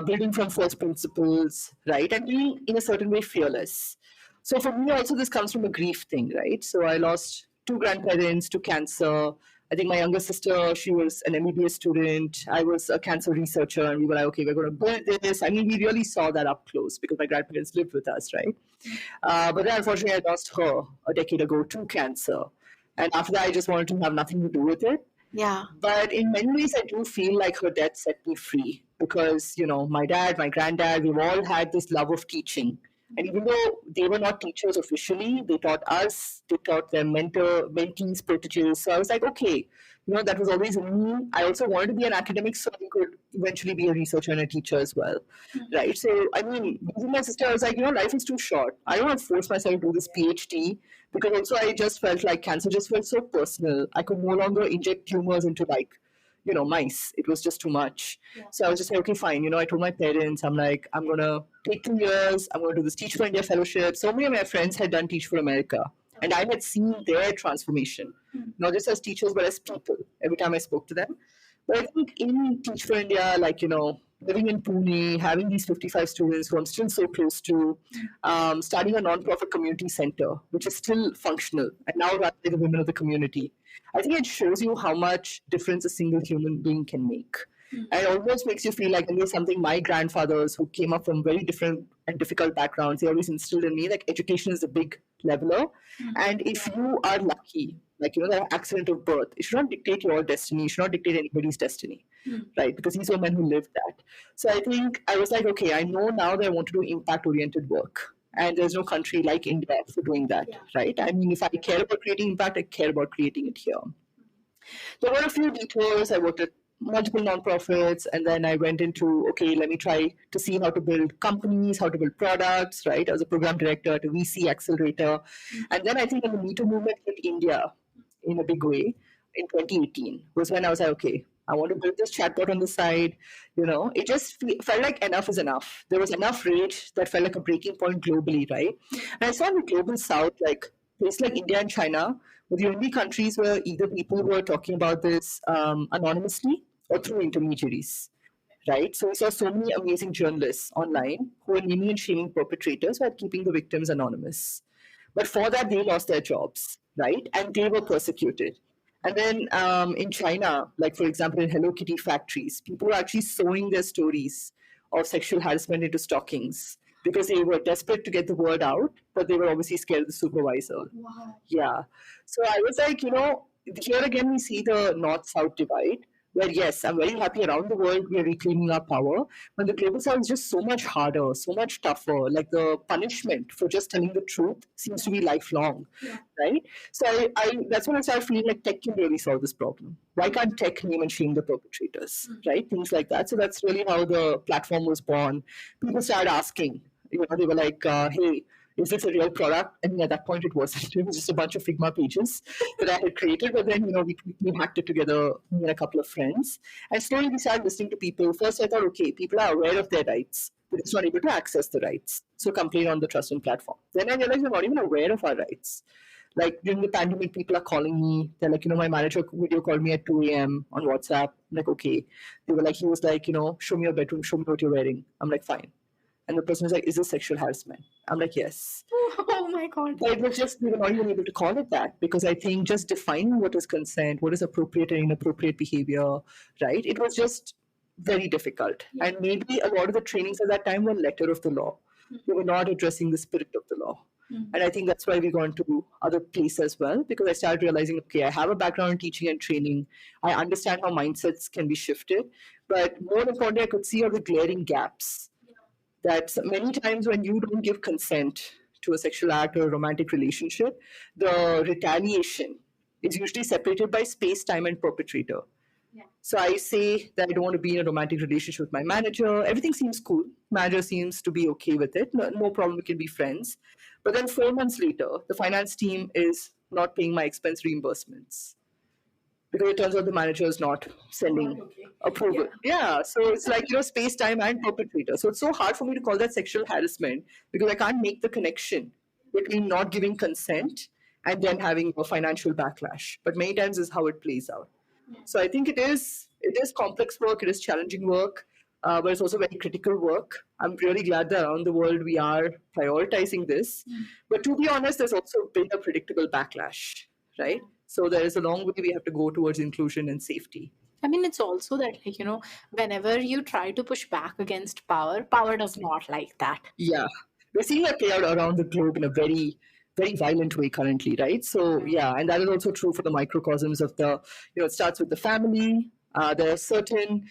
building from first principles, right? And being in a certain way fearless. So for me also this comes from a grief thing, right? So I lost two grandparents to cancer. I think my younger sister, she was an MBBS student. I was a cancer researcher, and we were like, okay, we're going to build this. I mean, we really saw that up close because my grandparents lived with us, right? But then unfortunately, I lost her a decade ago to cancer. And after that, I just wanted to have nothing to do with it. Yeah. But in many ways, I do feel like her death set me free because, my dad, my granddad, we've all had this love of teaching. And even though they were not teachers officially, they taught us, they taught their mentees, proteges. So I was like, okay, that was always in me. I also wanted to be an academic so I could eventually be a researcher and a teacher as well, right? So, I mean, with my sister, I was like, life is too short. I don't want to force myself to do this PhD because also I just felt like cancer just felt so personal. I could no longer inject tumors into mice. It was just too much. So I was just like, okay, fine. I told my parents, I'm like, I'm going to take 2 years. I'm going to do this Teach for India fellowship. So many of my friends had done Teach for America. And I had seen their transformation, not just as teachers, but as people every time I spoke to them. But I think in Teach for India, like, living in Pune, having these 55 students who I'm still so close to, starting a non-profit community center, which is still functional and now run by the women of the community. I think it shows you how much difference a single human being can make. And it almost makes you feel like, and there's something my grandfathers who came up from very different and difficult backgrounds, they always instilled in me, like education is a big leveler. And if you are lucky, like, that accident of birth, it should not dictate your destiny, it should not dictate anybody's destiny, right? Because these were men who lived that. So I think I was like, okay, I know now that I want to do impact-oriented work. And there's no country like India for doing that, right? I mean, if I care about creating impact, I care about creating it here. There were a few detours. I worked at multiple nonprofits, and then I went into, okay, let me try to see how to build companies, how to build products, right? I was a program director at a VC accelerator. And then I think when the Me Too movement hit India in a big way in 2018 was when I was like, okay, I want to build this chatbot on the side. It just felt like enough is enough. There was enough rage that felt like a breaking point globally, right? And I saw in the global south, like places like India and China were the only countries where either people were talking about this anonymously or through intermediaries, right? So we saw so many amazing journalists online who were naming and shaming perpetrators while keeping the victims anonymous. But for that, they lost their jobs, right? And they were persecuted. And then in China, like for example, in Hello Kitty factories, people were actually sewing their stories of sexual harassment into stockings because they were desperate to get the word out, but they were obviously scared of the supervisor. Wow. Yeah. So I was like, here again, we see the North-South divide, where yes, I'm very happy around the world we are reclaiming our power, but the global south is just so much harder, so much tougher. Like the punishment for just telling the truth seems to be lifelong, right? So I that's when I started feeling like tech can really solve this problem. Why can't tech name and shame the perpetrators, right? Things like that. So that's really how the platform was born. People started asking, they were like, hey, is this a real product? I mean, at that point, it wasn't. It was just a bunch of Figma pages that I had created. But then, we hacked it together, me and a couple of friends. And slowly we started listening to people. First, I thought, okay, people are aware of their rights, but it's not able to access the rights. So complain on the trust and platform. Then I realized we're not even aware of our rights. Like during the pandemic, people are calling me. They're like, my manager video called me at 2 a.m. on WhatsApp. I'm like, okay. He was like, show me your bedroom, show me what you're wearing. I'm like, fine. And the person was like, is this sexual harassment? I'm like, yes. Oh my God. But it was just, we were not even able to call it that because I think just defining what is consent, what is appropriate and inappropriate behavior, right? It was just very difficult. Yeah. And maybe a lot of the trainings at that time were letter of the law. They were not addressing the spirit of the law. And I think that's why we gone to other places as well, because I started realizing, okay, I have a background in teaching and training. I understand how mindsets can be shifted. But more importantly, I could see all the glaring gaps. That many times when you don't give consent to a sexual act or a romantic relationship, the retaliation is usually separated by space, time, and perpetrator. Yeah. So I say that I don't want to be in a romantic relationship with my manager. Everything seems cool. Manager seems to be okay with it. No problem, we can be friends. But then 4 months later, the finance team is not paying my expense reimbursements. Because it turns out the manager is not sending approval. Yeah. So it's like, space, time, and perpetrator. So it's so hard for me to call that sexual harassment because I can't make the connection between not giving consent and then having a financial backlash. But many times is how it plays out. So I think it is complex work, it is challenging work, but it's also very critical work. I'm really glad that around the world we are prioritizing this. But to be honest, there's also been a predictable backlash, right? So there is a long way we have to go towards inclusion and safety. I mean, it's also that, whenever you try to push back against power, power does not like that. Yeah. We're seeing that play out around the globe in a very, very violent way currently, right? So, yeah, and that is also true for the microcosms of the, it starts with the family. There are certain,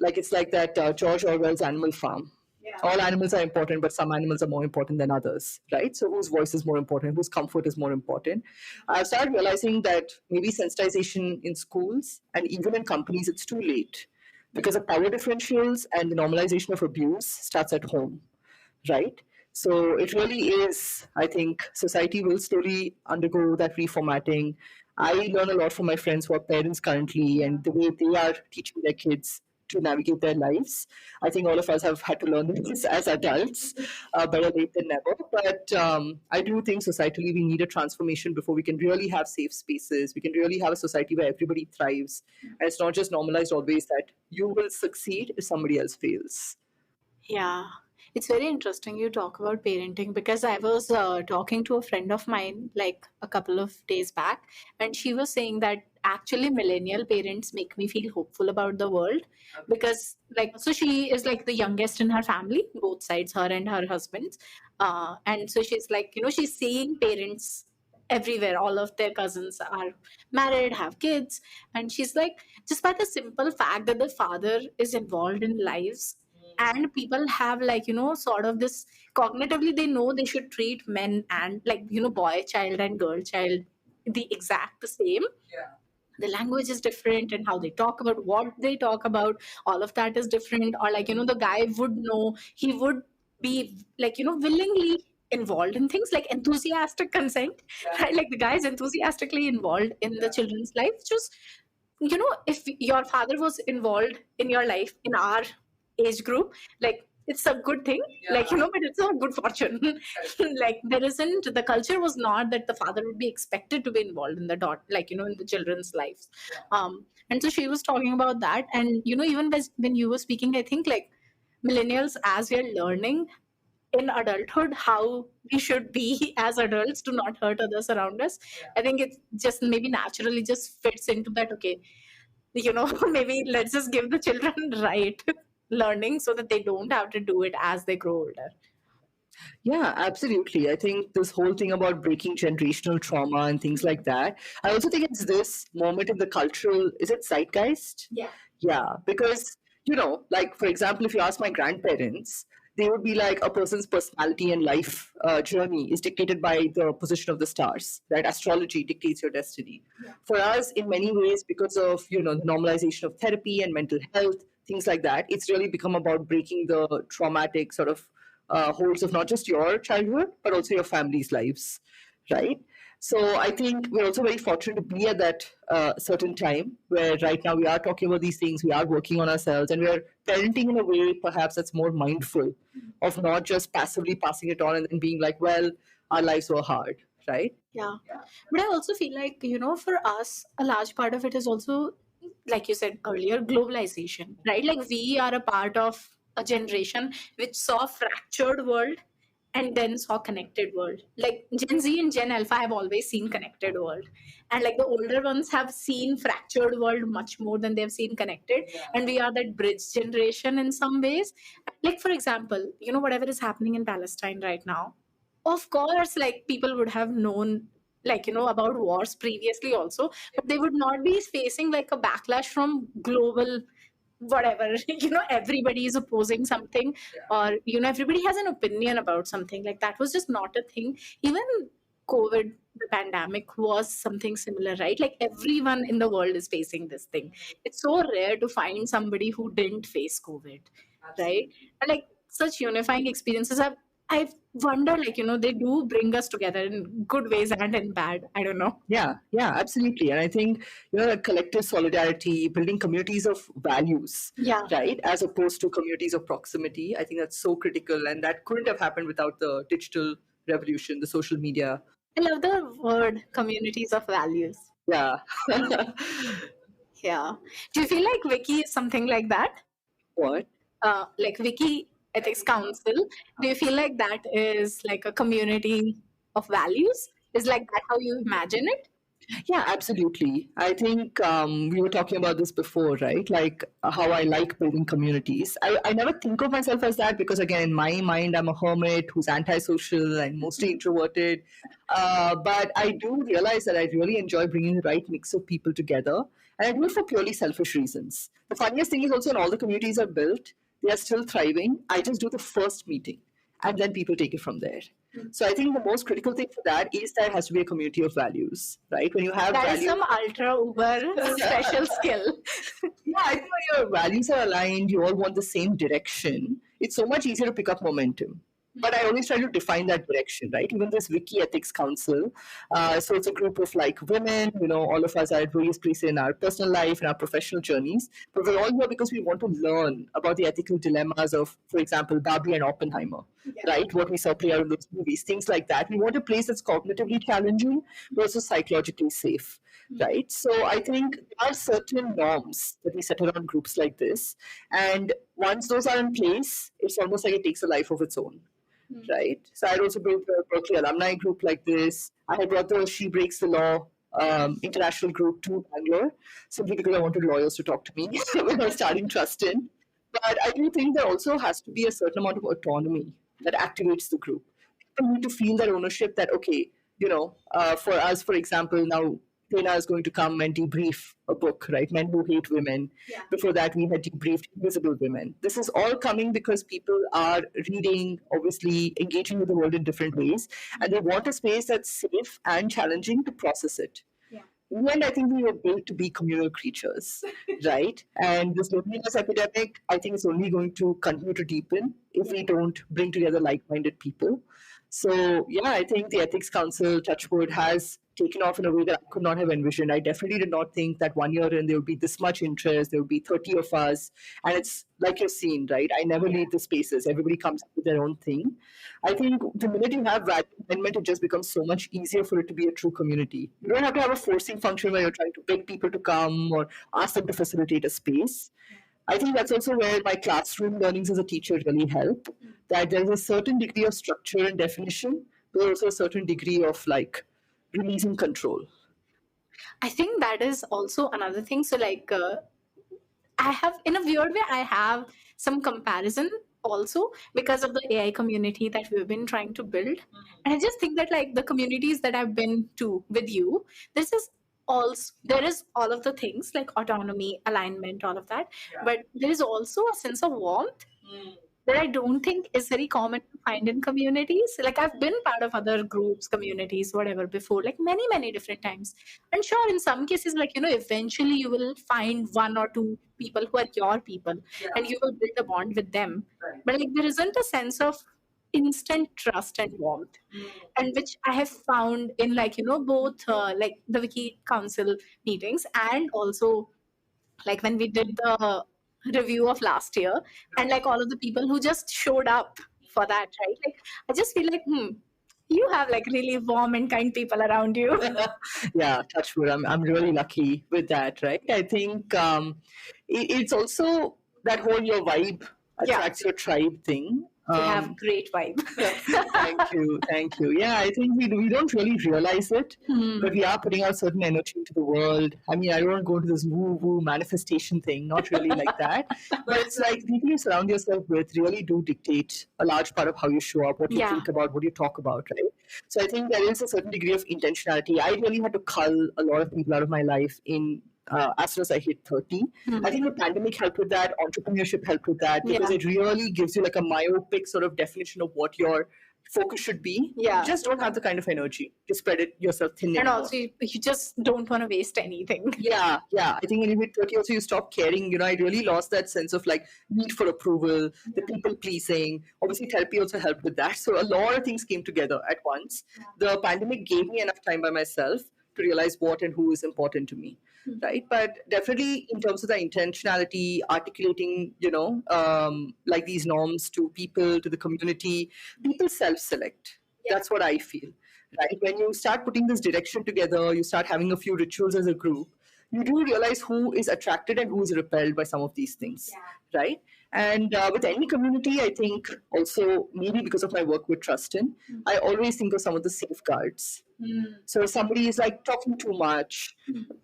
it's like that George Orwell's Animal Farm. Yeah. All animals are important, but some animals are more important than others, right? So whose voice is more important? Whose comfort is more important? I've started realizing that maybe sensitization in schools and even in companies, it's too late because the power differentials and the normalization of abuse starts at home, right? So it really is, I think, society will slowly undergo that reformatting. I learn a lot from my friends who are parents currently and the way they are teaching their kids to navigate their lives. I think all of us have had to learn this as adults, better late than never. But I do think societally we need a transformation before we can really have safe spaces. We can really have a society where everybody thrives. And it's not just normalized always that you will succeed if somebody else fails. Yeah, it's very interesting you talk about parenting because I was talking to a friend of mine like a couple of days back, and she was saying that actually millennial parents make me feel hopeful about the world because, like, so she is like the youngest in her family, both sides, her and her husband's. And so she's like, she's seeing parents everywhere. All of their cousins are married, have kids, and she's like, just by the simple fact that the father is involved in lives and people have like sort of this cognitively they know they should treat men and like boy child and girl child the exact same. The language is different and how they talk about what they talk about, all of that is different. Or like the guy would know, he would be like willingly involved in things like enthusiastic consent, right? Like the guy is enthusiastically involved in the children's life. Just if your father was involved in your life in our age group, like it's a good thing, like but it's not good fortune. Like there isn't, the culture was not that the father would be expected to be involved in the like in the children's lives. And so she was talking about that, and even when you were speaking, I think like millennials, as we are learning in adulthood how we should be as adults to not hurt others around us, I think it just maybe naturally just fits into that. Okay, maybe let's just give the children right learning so that they don't have to do it as they grow older. Yeah, absolutely. I think this whole thing about breaking generational trauma and things like that, I also think it's this moment in the cultural, is it zeitgeist? Yeah. Yeah, because, like for example, if you ask my grandparents, they would be like a person's personality and life journey is dictated by the position of the stars, right? Astrology dictates your destiny. Yeah. For us, in many ways, because of, the normalization of therapy and mental health, things like that, it's really become about breaking the traumatic sort of holds of not just your childhood, but also your family's lives, right? So I think we're also very fortunate to be at that certain time where right now we are talking about these things, we are working on ourselves, and we're parenting in a way perhaps that's more mindful of not just passively passing it on and then being like, well, our lives were hard, right? Yeah. But I also feel like, for us, a large part of it is also, like you said earlier, globalization, right? Like we are a part of a generation which saw fractured world and then saw connected world. Like Gen Z and Gen Alpha have always seen connected world. And like the older ones have seen fractured world much more than they've seen connected. Yeah. And we are that bridge generation in some ways. Like for example, whatever is happening in Palestine right now, of course like people would have known like about wars previously also, but they would not be facing like a backlash from global whatever. Everybody is opposing something, or everybody has an opinion about something. Like that was just not a thing. Even COVID, the pandemic, was something similar, right? Like everyone in the world is facing this thing. It's so rare to find somebody who didn't face COVID, right? And like such unifying experiences have, I wonder, like, they do bring us together in good ways and in bad. I don't know. Yeah, absolutely. And I think, that collective solidarity, building communities of values, Yeah. right, as opposed to communities of proximity, I think that's so critical. And that couldn't have happened without the digital revolution, the social media. I love the word communities of values. Yeah. Yeah. Do you feel like Wiki is something like that? What? Like Wiki Ethics Council, do you feel like that is like a community of values? Is like that how you imagine it? Yeah, absolutely. I think we were talking about this before, right? Like how I like building communities. I never think of myself as that because, again, in my mind, I'm a hermit who's antisocial and mostly introverted. But I do realize that I really enjoy bringing the right mix of people together. And I do it for purely selfish reasons. The funniest thing is also, in all the communities I've built, they are still thriving. I just do the first meeting and then people take it from there. So I think the most critical thing for that is that it has to be a community of values, right? When you have That values, is some ultra uber special skill. yeah, I think when your values are aligned, you all want the same direction. It's so much easier to pick up momentum, But I always try to define that direction, right? Even this Wiki Ethics Council, so it's a group of like women, all of us are at various places in our personal life and our professional journeys. But we're all here because we want to learn about the ethical dilemmas of, for example, Barbie and Oppenheimer, right? What we saw play out in those movies, things like that. We want a place that's cognitively challenging, but also psychologically safe, right? So I think there are certain norms that we set around groups like this. And once those are in place, it's almost like it takes a life of its own, right? So I'd also built a Berkeley alumni group like this. I had brought the She Breaks the Law international group to Bangalore simply because I wanted lawyers to talk to me when I was starting Trustin. But I do think there also has to be a certain amount of autonomy that activates the group. People need to feel that ownership that, okay, for us, for example, now Tena is going to come and debrief a book, right? Men Who Hate Women. Yeah. Before that, we had debriefed Invisible Women. This is all coming because people are reading, obviously engaging with the world in different ways, and they want a space that's safe and challenging to process it. And I think we were built to be communal creatures, right? And this loneliness epidemic, I think, is only going to continue to deepen if we don't bring together like-minded people. So, yeah, I think the Ethics Council, Touchwood, has taken off in a way that I could not have envisioned. I definitely did not think that 1 year in there would be this much interest, there would be 30 of us. And it's like you've seen, right? I never leave the spaces. Everybody comes up with their own thing. I think the minute you have value alignment, it just becomes so much easier for it to be a true community. You don't have to have a forcing function where you're trying to beg people to come or ask them to facilitate a space. I think that's also where my classroom learnings as a teacher really help, that there's a certain degree of structure and definition, but also a certain degree of like releasing control. I think that is also another thing. So I have, in a weird way, I have some comparison also because of the AI community that we've been trying to build. And I just think that like the communities that I've been to with you, there is all of the things like autonomy, alignment, all of that. Yeah. But there is also a sense of warmth that I don't think is very common to find in communities. Like I've been part of other groups, communities, whatever before, like many, many different times. And sure, in some cases, like, eventually you will find one or two people who are your people and you will build a bond with them. Right. But like there isn't a sense of instant trust and warmth, and which I have found in both like the Wiki Council meetings and also like when we did the review of last year and like all of the people who just showed up for that, right? Like I just feel like you have like really warm and kind people around you. Yeah, touch wood. I'm really lucky with that, right? I think it's also that whole your vibe attracts your tribe thing. You have great vibe. Thank you. Yeah, I think we don't really realize it, but we are putting out certain energy into the world. I mean, I don't want to go into this woo-woo manifestation thing, not really like that. But it's like people you surround yourself with really do dictate a large part of how you show up, what you think about, what you talk about, right? So I think there is a certain degree of intentionality. I really had to cull a lot of people out of my life in as soon as I hit 30. I think the pandemic helped with that, entrepreneurship helped with that, because it really gives you like a myopic sort of definition of what your focus should be. You just don't have the kind of energy to spread it yourself thin. And also you just don't want to waste anything. Yeah. I think when you hit 30 also you stop caring. I really lost that sense of like need for approval, the people pleasing. Obviously therapy also helped with that. So a lot of things came together at once. The pandemic gave me enough time by myself to realize what and who is important to me, right? But definitely in terms of the intentionality, articulating, like these norms to people, to the community, people self-select. That's what I feel, right? When you start putting this direction together, you start having a few rituals as a group, you do realize who is attracted and who is repelled by some of these things, right? And with any community, I think also maybe because of my work with Trustin, I always think of some of the safeguards. So if somebody is like talking too much,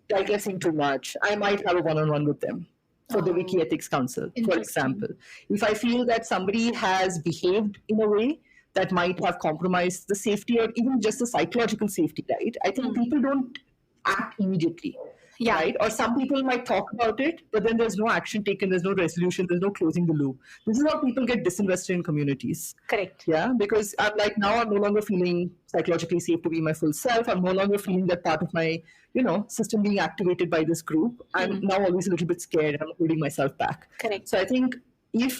digressing too much, I might have a one-on-one with them for the Wiki Ethics Council, for example. If I feel that somebody has behaved in a way that might have compromised the safety or even just the psychological safety, right? I think people don't act immediately. Right? Or some people might talk about it, but then there's no action taken, there's no resolution, there's no closing the loop. This is how people get disinvested in communities. Correct. Yeah, because I'm like, now I'm no longer feeling psychologically safe to be my full self. I'm no longer feeling that part of my, system being activated by this group. I'm now always a little bit scared and I'm holding myself back. Correct. So I think if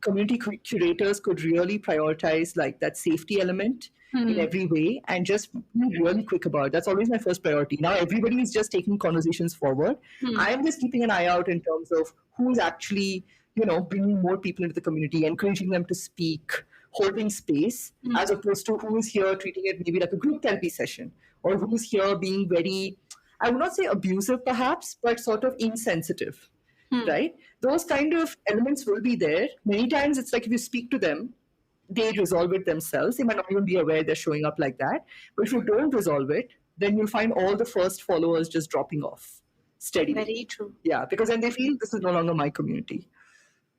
community curators could really prioritize like that safety element in every way and just be really quick about it. That's always my first priority. Now everybody is just taking conversations forward. I'm just keeping an eye out in terms of who's actually, bringing more people into the community, encouraging them to speak, holding space, as opposed to who is here treating it maybe like a group therapy session, or who's here being very, I would not say abusive perhaps, but sort of insensitive, right? Those kind of elements will be there. Many times it's like if you speak to them, they resolve it themselves. They might not even be aware they're showing up like that. But if you don't resolve it, then you'll find all the first followers just dropping off steadily. Very true. Yeah, because then they feel this is no longer my community.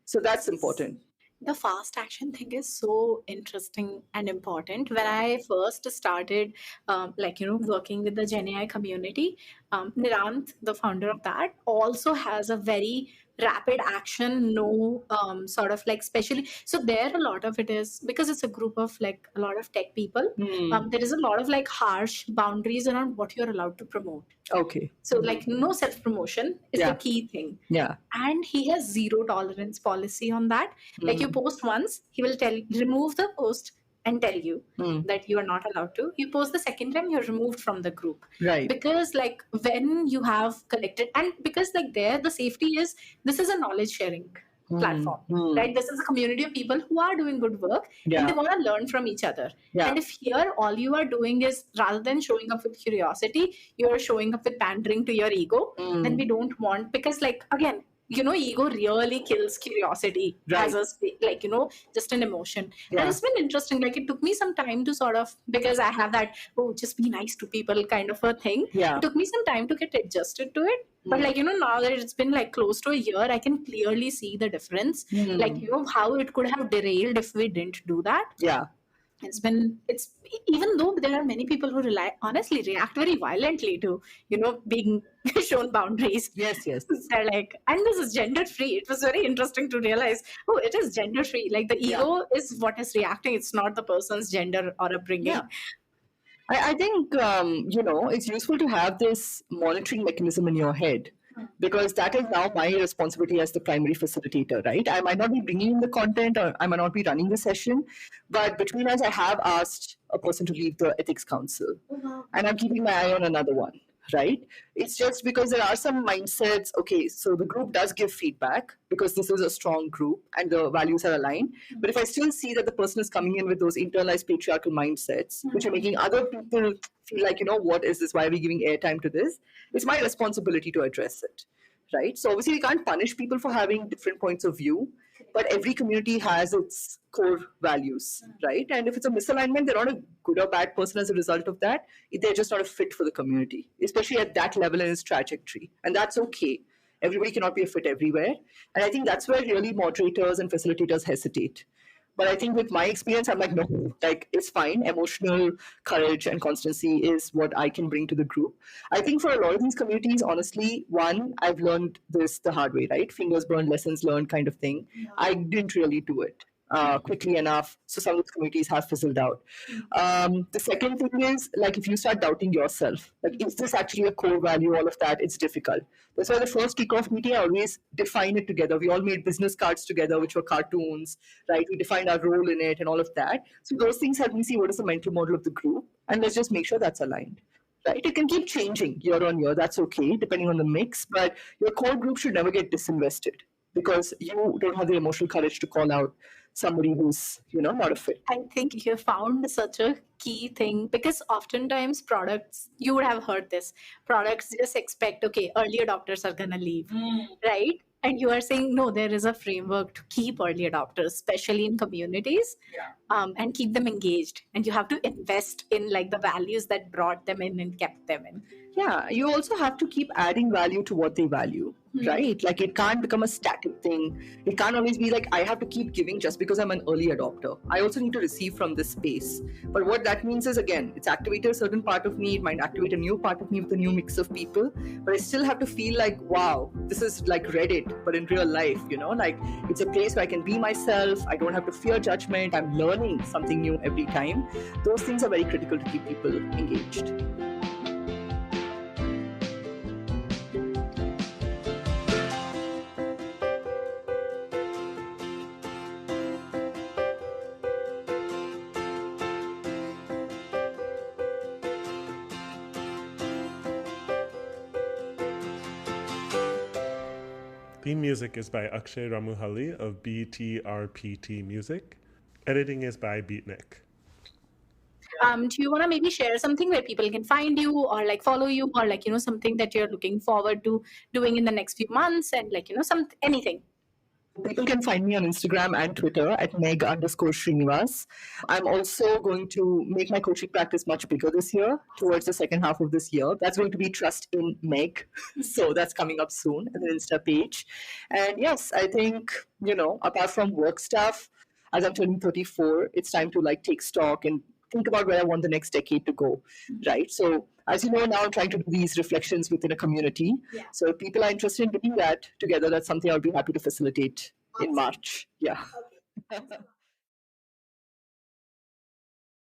So that's important. The fast action thing is so interesting and important. When I first started, working with the Gen AI community, Nirant, the founder of that, also has a very rapid action, no sort of like especially. So there, a lot of it is because it's a group of like a lot of tech people. There is a lot of like harsh boundaries around what you're allowed to promote. Okay. So like no self promotion is the key thing. Yeah. And he has zero tolerance policy on that. Like you post once, he will remove the post and tell you that you are not allowed to. You post the second time, you're removed from the group. Right. Because like when you have collected, and because like there the safety is, this is a knowledge sharing platform, right? This is a community of people who are doing good work and they want to learn from each other. And if here all you are doing is, rather than showing up with curiosity, you're showing up with pandering to your ego, then we don't want, because like again, ego really kills curiosity as a just an emotion. And it's been interesting. Like it took me some time to sort of, because I have that, just be nice to people kind of a thing. It took me some time to get adjusted to it. But like, now that it's been like close to a year, I can clearly see the difference. Like, how it could have derailed if we didn't do that. Yeah. It's even though there are many people who honestly react very violently to, being shown boundaries. Yes. They're like, and this is gender free. It was very interesting to realize, it is gender free. Like the ego is what is reacting. It's not the person's gender or upbringing. Yeah. I think, it's useful to have this monitoring mechanism in your head, because that is now my responsibility as the primary facilitator, right? I might not be bringing in the content, or I might not be running the session, but between us, I have asked a person to leave the ethics council, and I'm keeping my eye on another one, right? It's just because there are some mindsets. Okay, so the group does give feedback because this is a strong group and the values are aligned. But if I still see that the person is coming in with those internalized patriarchal mindsets, which are making other people feel like, what is this? Why are we giving airtime to this? It's my responsibility to address it, right? So obviously we can't punish people for having different points of view, but every community has its core values, right? And if it's a misalignment, they're not a good or bad person as a result of that. They're just not a fit for the community, especially at that level in its trajectory. And that's okay. Everybody cannot be a fit everywhere. And I think that's where really moderators and facilitators hesitate. But I think with my experience, I'm like, no, like it's fine. Emotional courage and constancy is what I can bring to the group. I think for a lot of these communities, honestly, one, I've learned this the hard way, right? Fingers burned, lessons learned kind of thing. I didn't really do it quickly enough. So some of the communities have fizzled out. The second thing is, like, if you start doubting yourself, like, is this actually a core value? All of that, it's difficult. That's why the first kickoff meeting, I always define it together. We all made business cards together, which were cartoons, right? We defined our role in it and all of that. So those things help me see what is the mental model of the group. And let's just make sure that's aligned. Right? It can keep changing year on year. That's okay, depending on the mix. But your core group should never get disinvested because you don't have the emotional courage to call out somebody who's, not a fit. I think you found such a key thing, because oftentimes products, you would have heard this, products just expect, okay, early adopters are going to leave, right? And you are saying, no, there is a framework to keep early adopters, especially in communities, and keep them engaged. And you have to invest in like the values that brought them in and kept them in. Yeah, you also have to keep adding value to what they value, right? Like it can't become a static thing. It can't always be like, I have to keep giving just because I'm an early adopter. I also need to receive from this space. But what that means is, again, it's activated a certain part of me. It might activate a new part of me with a new mix of people. But I still have to feel like, wow, this is like Reddit, but in real life, like it's a place where I can be myself. I don't have to fear judgment. I'm learning something new every time. Those things are very critical to keep people engaged. Theme music is by Akshay Ramuhalli of BTRPT Music. Editing is by Beatnik. Do you want to maybe share something where people can find you or like follow you or like, something that you're looking forward to doing in the next few months and like, anything? People can find me on Instagram and Twitter at Meg_Srinivas. I'm also going to make my coaching practice much bigger this year, towards the second half of this year. That's going to be Trust in Meg. So that's coming up soon in the Insta page. And yes, I think, apart from work stuff, as I'm turning 34, it's time to like take stock and think about where I want the next decade to go, right? So as you know, now I'm trying to do these reflections within a community. Yeah. So if people are interested in doing that together, that's something I'll be happy to facilitate in March. Yeah. Okay.